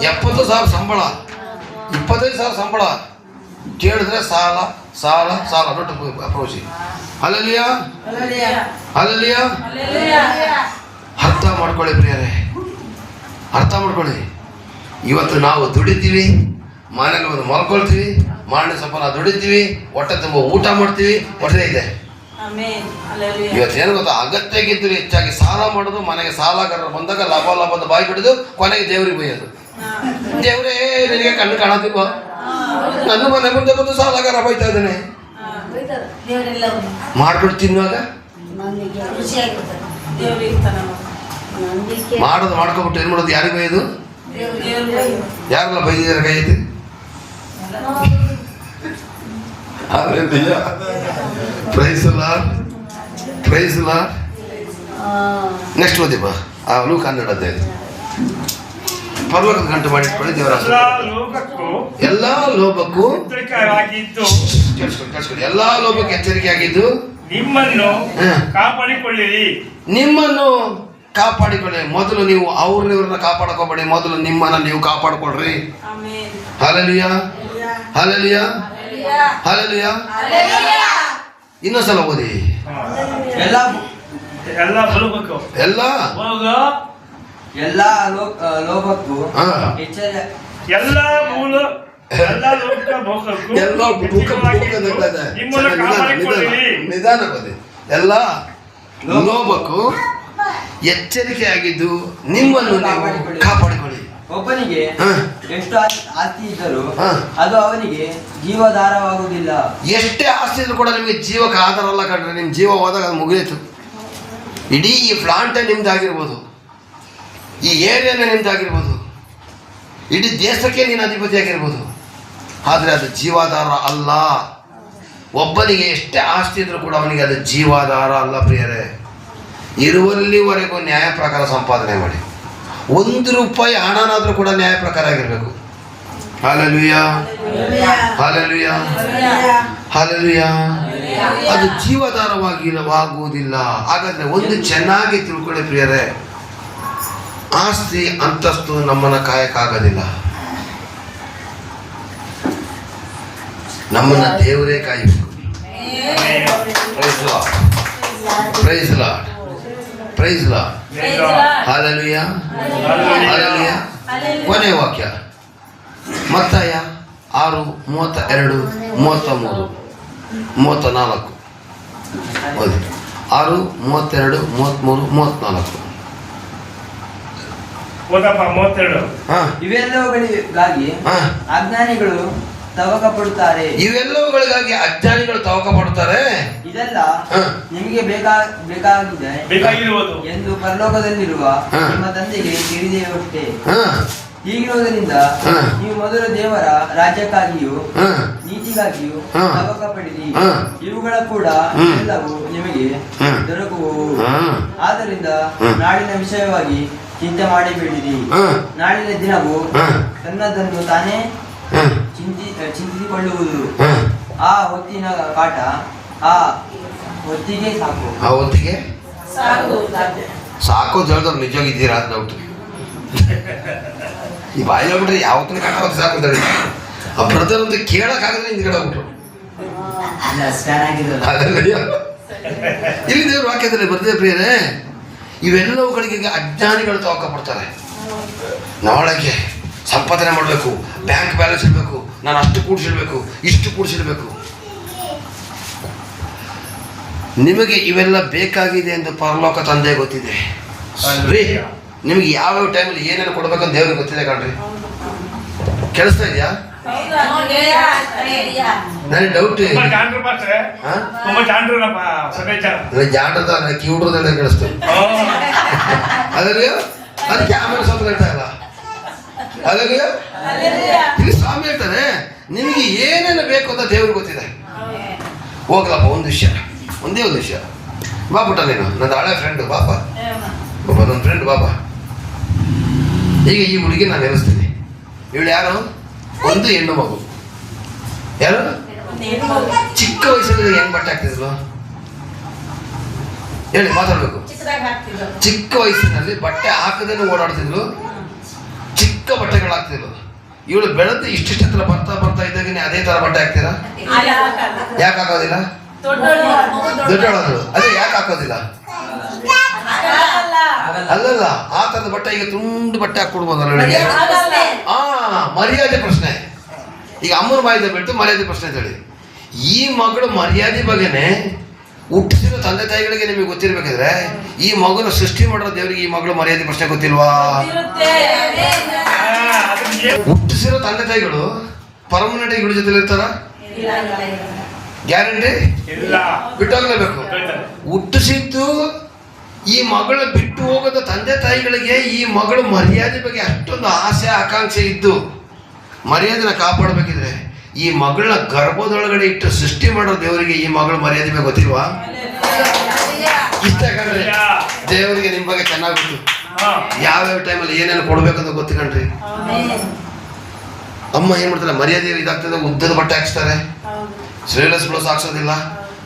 70,000 ಸಂಬಳ, 25,000 ಸಂಬಳ ಕೇಳಿದ್ರೆ ಸಾಲ ಸಾಲ ಸಾಲ ದೊಡ್ಡ ಅಪ್ರೋಚಿ. ಅಲ್ಲಲ್ಲಿಯ ಅಲ್ಲಲ್ಲಿಯ ಅರ್ಥ ಮಾಡ್ಕೊಳ್ಳಿ ಪ್ರಿಯರೇ, ಅರ್ಥ ಮಾಡ್ಕೊಳ್ಳಿ. ಇವತ್ತು ನಾವು ದುಡಿತೀವಿ, ಮನೇಲಿ ಒಂದು ಮಲ್ಕೊಳ್ತೀವಿ, ಮಾರನೇ ಸ್ವಲ್ಪ ನಾವು ದುಡಿತೀವಿ, ಹೊಟ್ಟೆ ತುಂಬ ಊಟ ಮಾಡ್ತೀವಿ, ಹೊಟ್ಟೆ ಇದೆ. ಇವತ್ತು ಏನು ಗೊತ್ತಾ, ಅಗತ್ಯಕ್ಕಿಂತಲೂ ಹೆಚ್ಚಾಗಿ ಸಾಲ ಮಾಡೋದು, ಮನೆಗೆ ಸಾಲಗಾರರು ಬಂದಾಗ ಲಾಭದ ಬಾಯಿ ಬಿಡೋದು, ಕೊನೆಗೆ ದೇವ್ರಿಗೆ ಬೈಯೋದು. ದೇವ್ರೇ ನಿನಗೆ ಕಣ್ಣು ಕಾಣತಿಲ್ವ? ನನ್ನ ಮನೆ ಮುಂದೆ ಬಂದು ಸಾಲಗಾರ ಬೈತಾ ಇದ್ದಾನೆ, ಮಾಡ್ಬಿಟ್ಟು ತಿನ್ನುವಾಗ ಮಾಡೋದು ಮಾಡ್ಕೊಬಿಟ್ಟು ಏನು ಮಾಡೋದು? ಯಾರಿಗೆ ಬೈಯೋದು? ಯಾರೆಲ್ಲ ಬೈದಿದ್ದಾರೆ? ಕೈ ಐತಿ Hallelujah. Praise the Lord. Praise the Lord. Next ಓದಿ ಬಾ. ಲೂಕ 12 ಪರಲೋಕದ ಗಂಟು ಮಾಡಿಟ್ಕೊಳ್ಳಿ ದೇವರ ಎಲ್ಲಾ ಲೋಭಕ್ಕೂ ಕೇಳಿಸ್ಕೊಳ್ಳಿ. ಎಲ್ಲಾ ಲೋಭಕ್ಕೆ ಎಚ್ಚರಿಕೆ ಆಗಿದ್ದು ನಿಮ್ಮನ್ನು ಕಾಪಾಡಿಕೊಳ್ಳಿರಿ. ನಿಮ್ಮನ್ನು ಕಾಪಾಡಿಕೊಳ್ಳಿ. ಮೊದಲು ನೀವು ಇವ್ರನ್ನ ಕಾಪಾಡ್ಕೋಬೇಡಿ, ಮೊದಲು ನಿಮ್ಮನ್ನ ನೀವು ಕಾಪಾಡ್ಕೊಳ್ರಿ. Hallelujah, hallelujah, hallelujah. ಇನ್ನೊಂದ್ಸಲ ಓದಿ. ಎಲ್ಲ ಲೋಭಕ್ಕೂ ನಿಧಾನ ಬದಿ. ಎಲ್ಲ ಲೋಭಕ್ಕೂ ಎಚ್ಚರಿಕೆ ಆಗಿದ್ದು ನಿಮ್ಮನ್ನು ಕಾಪಾಡಿಕೊಳ್ಳಿ. ಒಬ್ಬನಿಗೆ ಎಷ್ಟು ಆಸ್ತಿ ಇದ್ದರೂ ಅದು ಅವನಿಗೆ ಜೀವಾಧಾರವಾಗುವುದಿಲ್ಲ. ಎಷ್ಟೇ ಆಸ್ತಿ ಇದ್ರೂ ಕೂಡ ನಿಮಗೆ ಜೀವಕ್ಕೆ ಆಧಾರ ಅಲ್ಲ ಕಣ್ರಿ. ನಿಮ್ಮ ಜೀವ ಹೋದಾಗ ಅದು ಮುಗಿಯಿತು. ಇಡೀ ಈ ಪ್ಲಾಂಟೇ ನಿಮ್ದಾಗಿರ್ಬೋದು, ಈ ಏರಿಯಾನೇ ನಿಮ್ದಾಗಿರ್ಬೋದು, ಇಡೀ ದೇಶಕ್ಕೆ ನೀನು ಅಧಿಪತಿ ಆಗಿರ್ಬೋದು, ಆದರೆ ಅದು ಜೀವಾಧಾರ ಅಲ್ಲ. ಒಬ್ಬನಿಗೆ ಎಷ್ಟೇ ಆಸ್ತಿ ಇದ್ರೂ ಕೂಡ ಅವನಿಗೆ ಅದು ಜೀವಾಧಾರ ಅಲ್ಲ ಪ್ರಿಯರೇ. ಇರುವಲ್ಲಿವರೆಗೂ ನ್ಯಾಯ ಪ್ರಕಾರ ಸಂಪಾದನೆ ಮಾಡಿ. 1 ರೂಪಾಯಿ ಹಣನಾದ್ರೂ ಕೂಡ ನ್ಯಾಯ ಪ್ರಕಾರ ಆಗಿರ್ಬೇಕು. Hallelujah, hallelujah, hallelujah. ಅದು ಜೀವಾಧಾರವಾಗುವುದಿಲ್ಲ. ಹಾಗಾದ್ರೆ ಒಂದು ಚೆನ್ನಾಗಿ ತಿಳ್ಕೊಳ್ಳಿ ಪ್ರಿಯರೇ, ಆಸ್ತಿ ಅಂತಸ್ತು ನಮ್ಮನ್ನ ಕಾಯಕ್ಕಾಗೋದಿಲ್ಲ. ನಮ್ಮನ್ನ ದೇವರೇ ಕಾಯಬೇಕು. Praise lord, praise lord, praise lord. ಹಲ್ಲೆಲೂಯಾ, ಹಲ್ಲೆಲೂಯಾ. ಕೊನೆಯ ವಾಕ್ಯ ಮತ್ತಾಯ 6:32, 33, 34 ಓದಿ. 6:32, 33, 34. ಇವೆಲ್ಲವುಗಳಿಗಾಗಿ ಅಜ್ಞಾನಿಗಳು ತವಕ ಪಡುತ್ತಾರೆ. ಇವೆಲ್ಲವುಗಳಿಗಾಗಿ ಅಜ್ಞಾನಿಗಳು ತವಕ ಪಡುತ್ತಾರೆ. ಇದೆಲ್ಲ ನಿಮಗೆ ಬೇಕಾಗಿರುವುದು ಎಂದು ಪರಲೋಕದಲ್ಲಿರುವ ನಿಮ್ಮ ತಂದೆಗೆ ತಿಳಿದೆಯಷ್ಟೇ. ಹೀಗಿರುವುದರಿಂದ ನೀವು ಮೊದಲು ದೇವರ ರಾಜ್ಯಕ್ಕಾಗಿಯೂ ನೀತಿಗಾಗಿಯೂ ತವಕ ಪಡಿರಿ. ಇವುಗಳ ಕೂಡ ಎಲ್ಲವೂ ನಿಮಗೆ ದೊರಕುವವು. ಆದ್ದರಿಂದ ನಾಳಿನ ವಿಷಯವಾಗಿ ಚಿಂತೆ ಮಾಡಬೇಡಿರಿ. ನಾಳಿನ ದಿನವು ತನ್ನದನ್ನು ತಾನೇ ಚಿಂತಿಸಿಕೊಳ್ಳುವುದು. ಆ ಹೊತ್ತಿನ ಕಾಟ ಆ ಹೊತ್ತಿಗೆ ಸಾಕು. ಆ ಹೊತ್ತಿಗೆ ಸಾಕು ಹೇಳಿದ್ರೆ ನಿಜವಾಗಿದ್ದೀರಾ ಅಂತ ಡೌಟ್. ಈ ಬಾಯಿ ಹೇಳ್ಬಿಟ್ರೆ ಯಾವತ್ತಿನ ಕಾಟ ಹೊತ್ತು ಸಾಕು ಅಂತ ಹೇಳಿ ಆ ಬ್ರದರ್ ಅಂತ ಕೇಳಕ್ಕಾಗದ್ರೆ ಹಿಂದ್ಗಡೆ ಹೋಗ್ಬಿಟ್ರು. ಇಲ್ಲಿ ದೇವ್ರ ವಾಕ್ಯದಲ್ಲಿ ಬರ್ದೇ ಪ್ರಿಯರೇ, ಇವೆಲ್ಲವುಗಳಿಗೆ ಅಜ್ಞಾನಿಗಳು ತವಕ ಪಡ್ತಾರೆ. ನಾಳೆಗೆ ಸಂಪಾದನೆ ಮಾಡಬೇಕು, ಬ್ಯಾಂಕ್ ಬ್ಯಾಲೆನ್ಸ್ ಇಡಬೇಕು, ನಾನು ಅಷ್ಟು ಕೂಡಿಸಿಡ್ಬೇಕು, ಇಷ್ಟು ಕೂಡಿಸಿಡ್ಬೇಕು. ನಿಮಗೆ ಇವೆಲ್ಲ ಬೇಕಾಗಿದೆ ಎಂದು ಪರಲೋಕ ತಂದೆ ಗೊತ್ತಿದೆ ರೀ. ನಿಮಗೆ ಯಾವ್ಯಾವ ಟೈಮಲ್ಲಿ ಏನೇನು ಕೊಡ್ಬೇಕಂತ ದೇವ್ರಿಗೆ ಗೊತ್ತಿದೆ ಕಣ್ರಿ. ಕೇಳಿಸ್ತಾ ಇದೆಯಾ? ನನಗೆ ಡೌಟ್ ಜಾಂಡ್ರದ ಕಿವುಡ್ರದೆಲ್ಲ ಕೇಳಿಸ್ತೇವೆ. ಅದರಲ್ಲಿ ಅದಕ್ಕೆ ಆಮೇಲೆ ಸ್ವಲ್ಪ ಹೇಳ್ತಾ ಇಲ್ಲ. ಅದರಲ್ಲಿ ಇಲ್ಲಿ ಸ್ವಾಮಿ ಹೇಳ್ತಾರೆ ನಿಮಗೆ ಏನೇನು ಬೇಕು ಅಂತ ದೇವ್ರಿಗೆ ಗೊತ್ತಿದೆ. ಹೋಗ್ಲಪ್ಪ ಒಂದು ವಿಷಯ, ಒಂದೇ ಒಂದು ವಿಷಯ. ಬಾಪುಟ ನೀನು ನನ್ನ ಹಳೆ ಫ್ರೆಂಡು ಬಾಪ, ಒಬ್ಬ ನನ್ನ ಫ್ರೆಂಡ್ ಬಾಪ. ಈಗ ಈ ಹುಡುಗಿ ನಾನು ನೆನೆಸ್ತೀನಿ. ಇವಳು ಯಾರು? ಒಂದು ಹೆಣ್ಣು ಮಗು. ಯಾರು? ಚಿಕ್ಕ ವಯಸ್ಸಲ್ಲಿ ಹೆಂಗ್ ಬಟ್ಟೆ ಹಾಕ್ತಿದ್ರು ಹೇಳಿ, ಮಾತಾಡ್ಬೇಕು. ಚಿಕ್ಕ ವಯಸ್ಸಿನಲ್ಲಿ ಬಟ್ಟೆ ಹಾಕದೇನೆ ಓಡಾಡ್ತಿದ್ರು, ಚಿಕ್ಕ ಬಟ್ಟೆಗಳು ಹಾಕ್ತಿದ್ರು. ಇವಳು ಬೆಳೆದು ಇಷ್ಟಿಷ್ಟ ಬರ್ತಾ ಬರ್ತಾ ಇದ್ದಾಗನೇ ಅದೇ ತರ ಬಟ್ಟೆ ಹಾಕ್ತೀರಾ? ಯಾಕೆ ಹಾಕೋದಿಲ್ಲ? ದೊಡ್ಡವಳು ಅದೇ ಯಾಕೆ ಹಾಕೋದಿಲ್ಲ? ಅಲ್ಲಲ್ಲ, ಆ ತರದ ಬಟ್ಟೆ ಈಗ ತುಂಡು ಬಟ್ಟೆ ಹಾಕೊಡ್ಬೋದಲ್ಲ ನನಗೆ. ಮರ್ಯಾದೆ ಪ್ರಶ್ನೆ. ಈಗ ಅಮ್ಮನ ಬಾಯಿದ ಬಿಟ್ಟು ಮರ್ಯಾದೆ ಪ್ರಶ್ನೆ ಹೇಳಿ. ಈ ಮಗಳು ಮರ್ಯಾದೆ ಬಗ್ಗೆನೆ ಹುಟ್ಟಿಸಿರೋ ತಂದೆ ತಾಯಿಗಳಿಗೆ ನಿಮಗೆ ಗೊತ್ತಿರ್ಬೇಕಾದ್ರೆ ಈ ಮಗುನ ಸೃಷ್ಟಿ ಮಾಡಿರೋ ದೇವರಿಗೆ ಈ ಮಗಳು ಮರ್ಯಾದೆ ಪ್ರಶ್ನೆ ಗೊತ್ತಿಲ್ವಾ? ಹುಟ್ಟಿಸಿರೋ ತಂದೆ ತಾಯಿಗಳು ಪರ್ಮನೆಂಟ್ ಇವಳ ಜೊತೆ ಇರ್ತಾರ? ಗ್ಯಾರಂಟಿ ಬಿಟ್ಟೋಗ್ಲೇಬೇಕು. ಹುಟ್ಟಿಸಿದ್ದು ಈ ಮಗಳ ಬಿಟ್ಟು ಹೋಗೋದ ತಂದೆ ತಾಯಿಗಳಿಗೆ ಈ ಮಗಳು ಮರ್ಯಾದೆ ಬಗ್ಗೆ ಅಷ್ಟೊಂದು ಆಸೆ ಆಕಾಂಕ್ಷೆ ಇದ್ದು ಮರ್ಯಾದೆನ ಕಾಪಾಡಬೇಕಿದ್ರೆ ಈ ಮಗಳನ್ನ ಗರ್ಭದೊಳಗಡೆ ಇಟ್ಟು ಸೃಷ್ಟಿ ಮಾಡೋ ದೇವರಿಗೆ ಈ ಮಗಳು ಮರ್ಯಾದೆ ಮೇಲೆ ಗೊತ್ತಿಲ್ವಾ? ಇಷ್ಟ ಕಣ್ರಿ, ದೇವರಿಗೆ ನಿಮ್ ಬಗ್ಗೆ ಚೆನ್ನಾಗಿ ಗೊತ್ತು. ಯಾವ್ಯಾವ ಟೈಮಲ್ಲಿ ಏನೇನು ಕೊಡ್ಬೇಕಂತ ಗೊತ್ತು ಕಣ್ರಿ. ಅಮ್ಮ ಏನ್ ಮಾಡ್ತಾರೆ, ಮರ್ಯಾದೆ ಇದಾಗ್ತದೆ, ಉದ್ದದ ಬಟ್ಟೆ ಹಾಕ್ಸ್ತಾರೆ, ಸ್ಲೀವ್ಲೆಸ್ ಬ್ಲೌಸ್ ಹಾಕ್ಸೋದಿಲ್ಲ,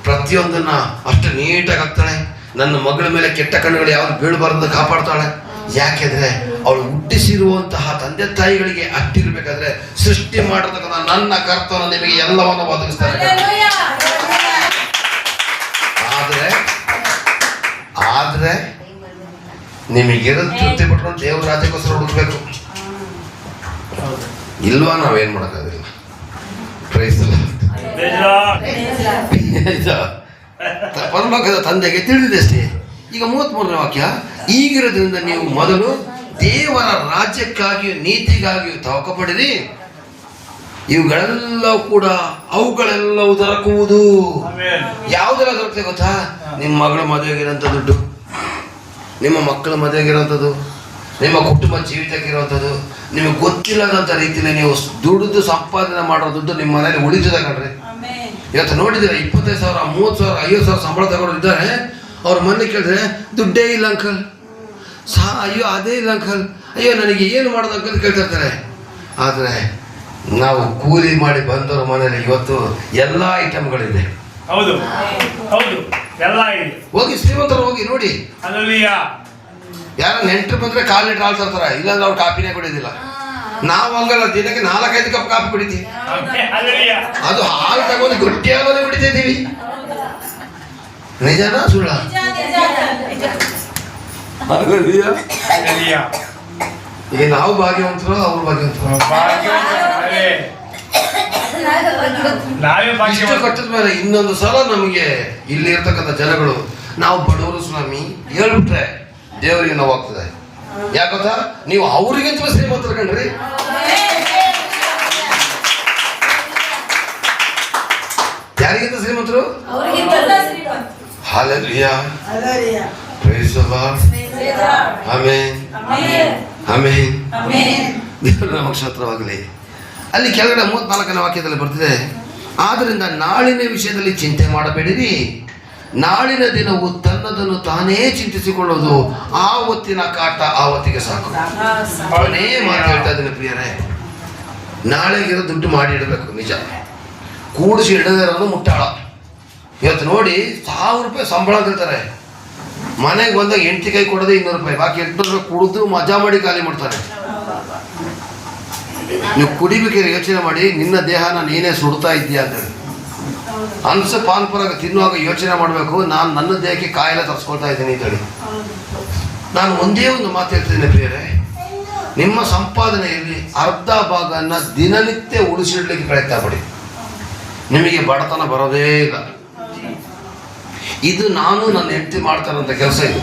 ಪ್ರತಿಯೊಂದನ್ನ ಅಷ್ಟು ನೀಟಾಗಿ ಹಾಕ್ತಾಳೆ. ನನ್ನ ಮಗಳ ಮೇಲೆ ಕೆಟ್ಟ ಕಣ್ಣುಗಳು ಯಾವ್ದು ಬೀಳಬಾರ್ದು ಕಾಪಾಡ್ತಾಳೆ. ಯಾಕೆಂದ್ರೆ ಅವಳು ಹುಟ್ಟಿಸಿರುವಂತಹ ತಂದೆ ತಾಯಿಗಳಿಗೆ ಅಟ್ಟಿರ್ಬೇಕಾದ್ರೆ ಸೃಷ್ಟಿ ಮಾಡತಕ್ಕಂಥ ನನ್ನ ಕರ್ತವ್ಯ ನಿಮಗೆ ಎಲ್ಲವನ್ನು ಒದಗಿಸ್ತಾರೆ. ಆದ್ರೆ ನಿಮಗಿರೋದು ತೃಪ್ತಿ ಪಟ್ಕೊಂಡು ದೇವ್ರ ರಾಜ್ಯಕ್ಕೋಸ್ಕರ ಹುಡುಕ್ಬೇಕು. ಇಲ್ವಾ ನಾವೇನ್ ಮಾಡೋಕ್ಕಾಗಲ್ಲ. ಪರಲೋಕದ ತಂದೆಗೆ ತಿಳಿದಷ್ಟೇ. ಈಗ 33ನೇ ವಾಕ್ಯ, ಈಗಿರೋದ್ರಿಂದ ನೀವು ಮೊದಲು ದೇವರ ರಾಜ್ಯಕ್ಕಾಗಿಯೂ ನೀತಿಗಾಗಿಯೂ ತವಕ ಪಡಿರಿ, ಇವುಗಳೆಲ್ಲ ಕೂಡ ಅವುಗಳೆಲ್ಲವೂ ದೊರಕುವುದು. ಯಾವುದೆಲ್ಲ ದೊರಕುತ್ತೆ ಗೊತ್ತಾ? ನಿಮ್ಮ ಮಗಳ ಮದುವೆಗಿರೋಂಥ ದುಡ್ಡು, ನಿಮ್ಮ ಮಕ್ಕಳ ಮದುವೆಗಿರೋಂಥದ್ದು, ನಿಮ್ಮ ಕುಟುಂಬ ಜೀವಿತಕ್ಕಿರುವಂಥದ್ದು, ನಿಮಗೆ ಗೊತ್ತಿಲ್ಲದಂಥ ರೀತಿಯಲ್ಲಿ ನೀವು ದುಡಿದು ಸಂಪಾದನೆ ಮಾಡೋ ದುಡ್ಡು ನಿಮ್ಮ ಮನೇಲಿ ಉಳಿತದೆ ಕಣ್ರಿ. ಇವತ್ತು ನೋಡಿದ್ರೆ 25,000, 30,000, 50,000 ಸಂಬಳ ತಗೊಂಡು ಇದ್ದಾರೆ. ಅವ್ರ ಮನೆ ಕೇಳಿದ್ರೆ ದುಡ್ಡೇ ಇಲ್ಲ ಅಂಕಲ್, ಅಯ್ಯೋ ಅದೇ ಇಲ್ಲ ಅಂಕಲ್, ಅಯ್ಯೋ ನನಗೆ ಏನು ಮಾಡೋದು ಅಂಕಲ್ ಕೇಳ್ತಾ ಇರ್ತಾರೆ. ಆದರೆ ನಾವು ಕೂಲಿ ಮಾಡಿ ಬಂದವ್ರ ಮನೇಲಿ ಇವತ್ತು ಎಲ್ಲ ಐಟಮ್ಗಳಿದೆ. ಹೌದು ಹೌದು, ಎಲ್ಲ ಇದೆ. ಹೋಗಿ ಶ್ರೀಮಂತರು ಹೋಗಿ ನೋಡಿ, ಯಾರ ನೆಂಟರು ಬಂದ್ರೆ 1/4 ಲೀಟರ್ ಹಾಲು ತರ್ತಾರೆ, ಇಲ್ಲಾಂದ್ರೆ ಅವ್ರು ಕಾಪಿನೇ ಕುಡಿಯೋದಿಲ್ಲ. ನಾವು ಹಂಗಲ್ಲ, ದಿನಕ್ಕೆ 4-5 ಕಪ್ ಕಾಫಿ ಕುಡಿತೀವಿ. ಅದು ಹಾಲು ತಗೊಂಡು ಗಟ್ಟಿ ಹಾಲಲ್ಲಿ ಕುಡಿತಾ ಇದ್ದೀವಿ. ನಿಜನಾ ಸುಳ್ಳ? ಈಗ ನಾವು ಭಾಗ್ಯವಂತರು, ಅವ್ರು ಭಾಗ್ಯವಂತರು. ಇಷ್ಟು ಕಟ್ಟದ ಮೇಲೆ ಇನ್ನೊಂದು ಸಲ ನಮಗೆ ಇಲ್ಲಿ ಇರ್ತಕ್ಕಂಥ ಜನಗಳು ನಾವು ಬಡವರು ಸ್ವಾಮಿ ಹೇಳ್ಬಿಟ್ರೆ ದೇವರಿಗೆ ನಾವು ಹೋಗ್ತದೆ. ಯಾಕಂತ ನೀವು ಅವ್ರಿಗಿಂತಲೂ ಶ್ರೀಮಂತರು ಕಣ್ರಿ. ಯಾರಿಗಿಂತ ಶ್ರೀಮಂತರು? Hallelujah. Praise the Lord. Amen. Amen. ದೇವರ ನಾಮಕ್ಕೆ ಸ್ತೋತ್ರವಾಗಲಿ. ಅಲ್ಲಿ ಕೆಳಗಡೆ 34ನೇ ವಾಕ್ಯದಲ್ಲಿ ಬರ್ತಿದೆ, ಆದ್ದರಿಂದ ನಾಳಿನ ವಿಷಯದಲ್ಲಿ ಚಿಂತೆ ಮಾಡಬೇಡಿರಿ, ನಾಳಿನ ದಿನವು ತನ್ನದನ್ನು ತಾನೇ ಚಿಂತಿಸಿಕೊಳ್ಳುವುದು, ಆ ಹೊತ್ತಿನ ಕಾಟ ಆ ಹೊತ್ತಿಗೆ ಸಾಕು. ಅವನೇ ಮಾತು ಹೇಳ್ತಾ ಇದ್ದೀನಿ ಪ್ರಿಯರೇ, ನಾಳೆಗಿರೋ ದುಡ್ಡು ಮಾಡಿ ಇಡಬೇಕು. ನಿಜ, ಕೂಡಿಸಿ ಇಡದಿರೋದು ಮುಟ್ಟಾಳ. ಇವತ್ತು ನೋಡಿ 1,000 ರೂಪಾಯಿ ಸಂಬಳ ಅಂತಿರ್ತಾರೆ, ಮನೆಗೆ ಬಂದಾಗ ಹೆಂಡತಿ ಕೈ ಕೊಡೋದೇ 200 ರೂಪಾಯಿ, ಬಾಕಿ 800 ರೂಪಾಯಿ ಕುಡಿದು ಮಜಾ ಮಾಡಿ ಖಾಲಿ ಮಾಡ್ತಾರೆ. ನೀವು ಕುಡಿಬೇಕಾದ್ರೆ ಯೋಚನೆ ಮಾಡಿ, ನಿನ್ನ ದೇಹನ ನೀನೇ ಸುಡ್ತಾ ಇದ್ದೀಯಾ ಅಂತೇಳಿ ಪಾನ್ಪರಾಗ ತಿನ್ನುವಾಗ ಯೋಚನೆ ಮಾಡಬೇಕು, ನಾನು ನನ್ನ ದೇಹಕ್ಕೆ ಕಾಯಿಲೆ ತರಿಸ್ಕೊಳ್ತಾ ಇದ್ದೀನಿ ಅಂತೇಳಿ. ನಾನು ಒಂದೇ ಒಂದು ಮಾತು ಹೇಳ್ತಿದ್ದೀನಿ ಪ್ರಿಯರೇ, ನಿಮ್ಮ ಸಂಪಾದನೆಯಲ್ಲಿ ಅರ್ಧ ಭಾಗನ ದಿನನಿತ್ಯ ಉಳಿಸಿಡ್ಲಿಕ್ಕೆ ಪ್ರಯತ್ನ ಪಡಿ, ನಿಮಗೆ ಬಡತನ ಬರೋದೇ ಇಲ್ಲ. ಇದು ನಾನು ನನ್ನ ಹೆಂಡತಿ ಮಾಡ್ತಾರಂತ ಕೆಲಸ. ಇದು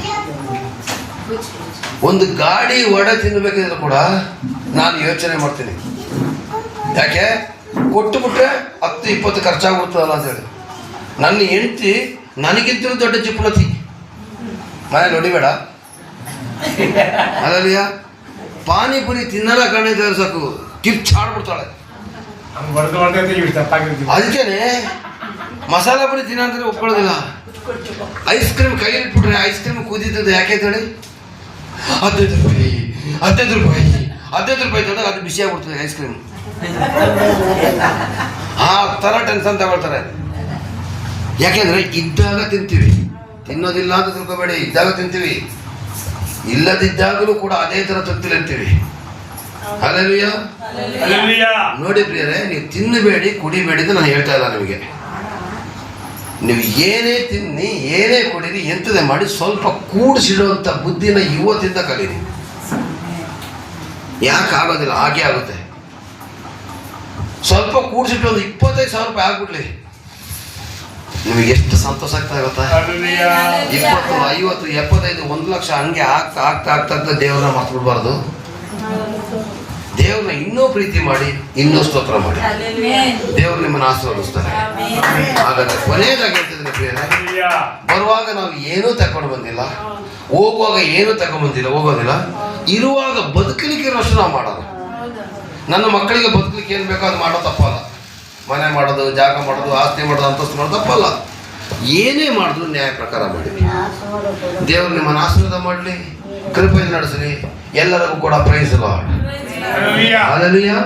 ಒಂದು ಗಾಡಿ ವಡೆ ತಿನ್ನಬೇಕಿದ್ರೆ ಕೂಡ ನಾನು ಯೋಚನೆ ಮಾಡ್ತೀನಿ, ಯಾಕೆ ಕೊಟ್ಟು ಬಿಟ್ರೆ 10-20 ಖರ್ಚಾಗ್ಬಿಡ್ತದಲ್ಲ ಅಂತೇಳಿ. ನನ್ನ ಹೆಂಡತಿ ನನಗಿಂತಲೂ ದೊಡ್ಡ ಚಿಪ್ಪಳತಿ, ಮನೆ ನೋಡಿಬೇಡ ಅಲ್ಲಲ್ಲಿಯ ಪಾನಿಪುರಿ ತಿನ್ನಲ್ಲ ಕಣ್ಣಿದ್ರೆ ಸಾಕು ಕಿರ್ಚಾಡ್ಬಿಡ್ತಾಳೆ. ಅದಕ್ಕೇನೆ ಮಸಾಲ ಪುರಿ ತಿನ್ನಂದ್ರೆ ಒಪ್ಕೊಳ್ಳೋದಿಲ್ಲ. ಐಸ್ ಕ್ರೀಮ್ ಕೈಯಲ್ಲಿ ಇಟ್ಬಿಟ್ರೆ ಐಸ್ ಕ್ರೀಮ್ ಕುದೀತದೆ, ಯಾಕೆ ಹೇಳಿ 15 ರೂಪಾಯಿ ತಂದಾಗ ಅದು ಬಿಸಿ ಆಗ್ಬಿಡ್ತದೆ ಐಸ್ ಕ್ರೀಮ್. ಆ ಥರ ಟೆನ್ಷನ್ ತಗೊಳ್ತಾರೆ. ಯಾಕೆಂದ್ರೆ ಇದ್ದಾಗ ತಿಂತೀವಿ, ತಿನ್ನೋದಿಲ್ಲ ಅಂತ ತಿಳ್ಕೊಬೇಡಿ, ಇದ್ದಾಗ ತಿಂತೀವಿ, ಇಲ್ಲದಿದ್ದಾಗಲೂ ಕೂಡ ಅದೇ ಥರ ತೃಪ್ತಿಲಿರ್ತೀವಿ. ಹಲ್ಲೆಲೂಯಾ. ನೋಡಿ ಪ್ರಿಯರೇ, ನೀವು ತಿನ್ನಬೇಡಿ ಕುಡಿಬೇಡಿ ಅಂತ ನಾನು ಹೇಳ್ತಾ ಇಲ್ಲ ನಿಮಗೆ. ನೀವು ಏನೇ ತಿನ್ನಿ ಏನೇ ಕುಡೀರಿ ಎಂಥದೇ ಮಾಡಿ ಸ್ವಲ್ಪ ಕೂಡಿಸಿಡುವಂಥ ಬುದ್ಧಿನ ಇವತ್ತಿಂದ ಕಲೀರಿ. ಯಾಕೆ ಆಗೋದಿಲ್ಲ? ಹಾಗೆ ಆಗುತ್ತೆ. ಸ್ವಲ್ಪ ಕೂಡಿಸಿಟ್ಟು ಒಂದು 25,000 ರೂಪಾಯಿ ಆಗ್ಬಿಡ್ಲಿ, ನಿಮಗೆ ಎಷ್ಟು ಸಂತೋಷ ಆಗ್ತಾ ಗೊತ್ತಾ? 20, 50, 75, 1 ಲಕ್ಷ ಹಂಗೆ ಆಗ್ತಾ ದೇವ್ರನ್ನ ಮರ್ತು ಬಿಡಬಾರ್ದು. ದೇವ್ರನ್ನ ಇನ್ನೂ ಪ್ರೀತಿ ಮಾಡಿ, ಇನ್ನೂ ಸ್ತೋತ್ರ ಮಾಡಿ, ದೇವ್ರು ನಿಮ್ಮನ್ನು ಆಶೀರ್ವದಿಸ್ತಾರೆ. ಹಾಗಾದ್ರೆ ಕೊನೆಯದಾಗಿ ಹೇಳ್ತಿದ್ರೆ ಪ್ರಿಯರೇ, ಬರುವಾಗ ನಾವು ಏನೂ ತಕೊಂಡು ಬಂದಿಲ್ಲ, ಹೋಗುವಾಗ ಏನೂ ಹೋಗೋದಿಲ್ಲ. ಇರುವಾಗ ಬದುಕಲಿಕ್ಕೆ ಇರೋಷ್ಟು ನಾವು ಮಾಡೋದು. ನನ್ನ ಮಕ್ಕಳಿಗೆ ಬದುಕಲಿಕ್ಕೆ ಏನು ಬೇಕೋ ಅದು ಮಾಡೋ ತಪ್ಪಲ್ಲ. ಮನೆ ಮಾಡೋದು, ಜಾಗ ಮಾಡೋದು, ಆಸ್ತಿ ಮಾಡೋದು, ಅಂತಸ್ತು ಮಾಡೋದು ತಪ್ಪಲ್ಲ. ಏನೇ ಮಾಡಿದ್ರು ನ್ಯಾಯ ಪ್ರಕಾರ ಮಾಡಿ. ದೇವರು ನಿಮ್ಮನ್ನು ಆಶೀರ್ವಾದ ಮಾಡಲಿ, ಕೃಪೆಯಲ್ಲಿ ನಡೆಸಲಿ. ಎಲ್ಲರಿಗೂ ಕೂಡ praise lord. Hallelujah.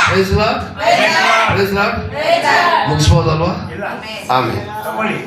Praise lord. Praise Lord. ಮುಗಿಸ್ಬೋದಲ್ವಾ? ಇಲ್ಲ ಆಮೇಲೆ ತಗೊಳ್ಳಿ.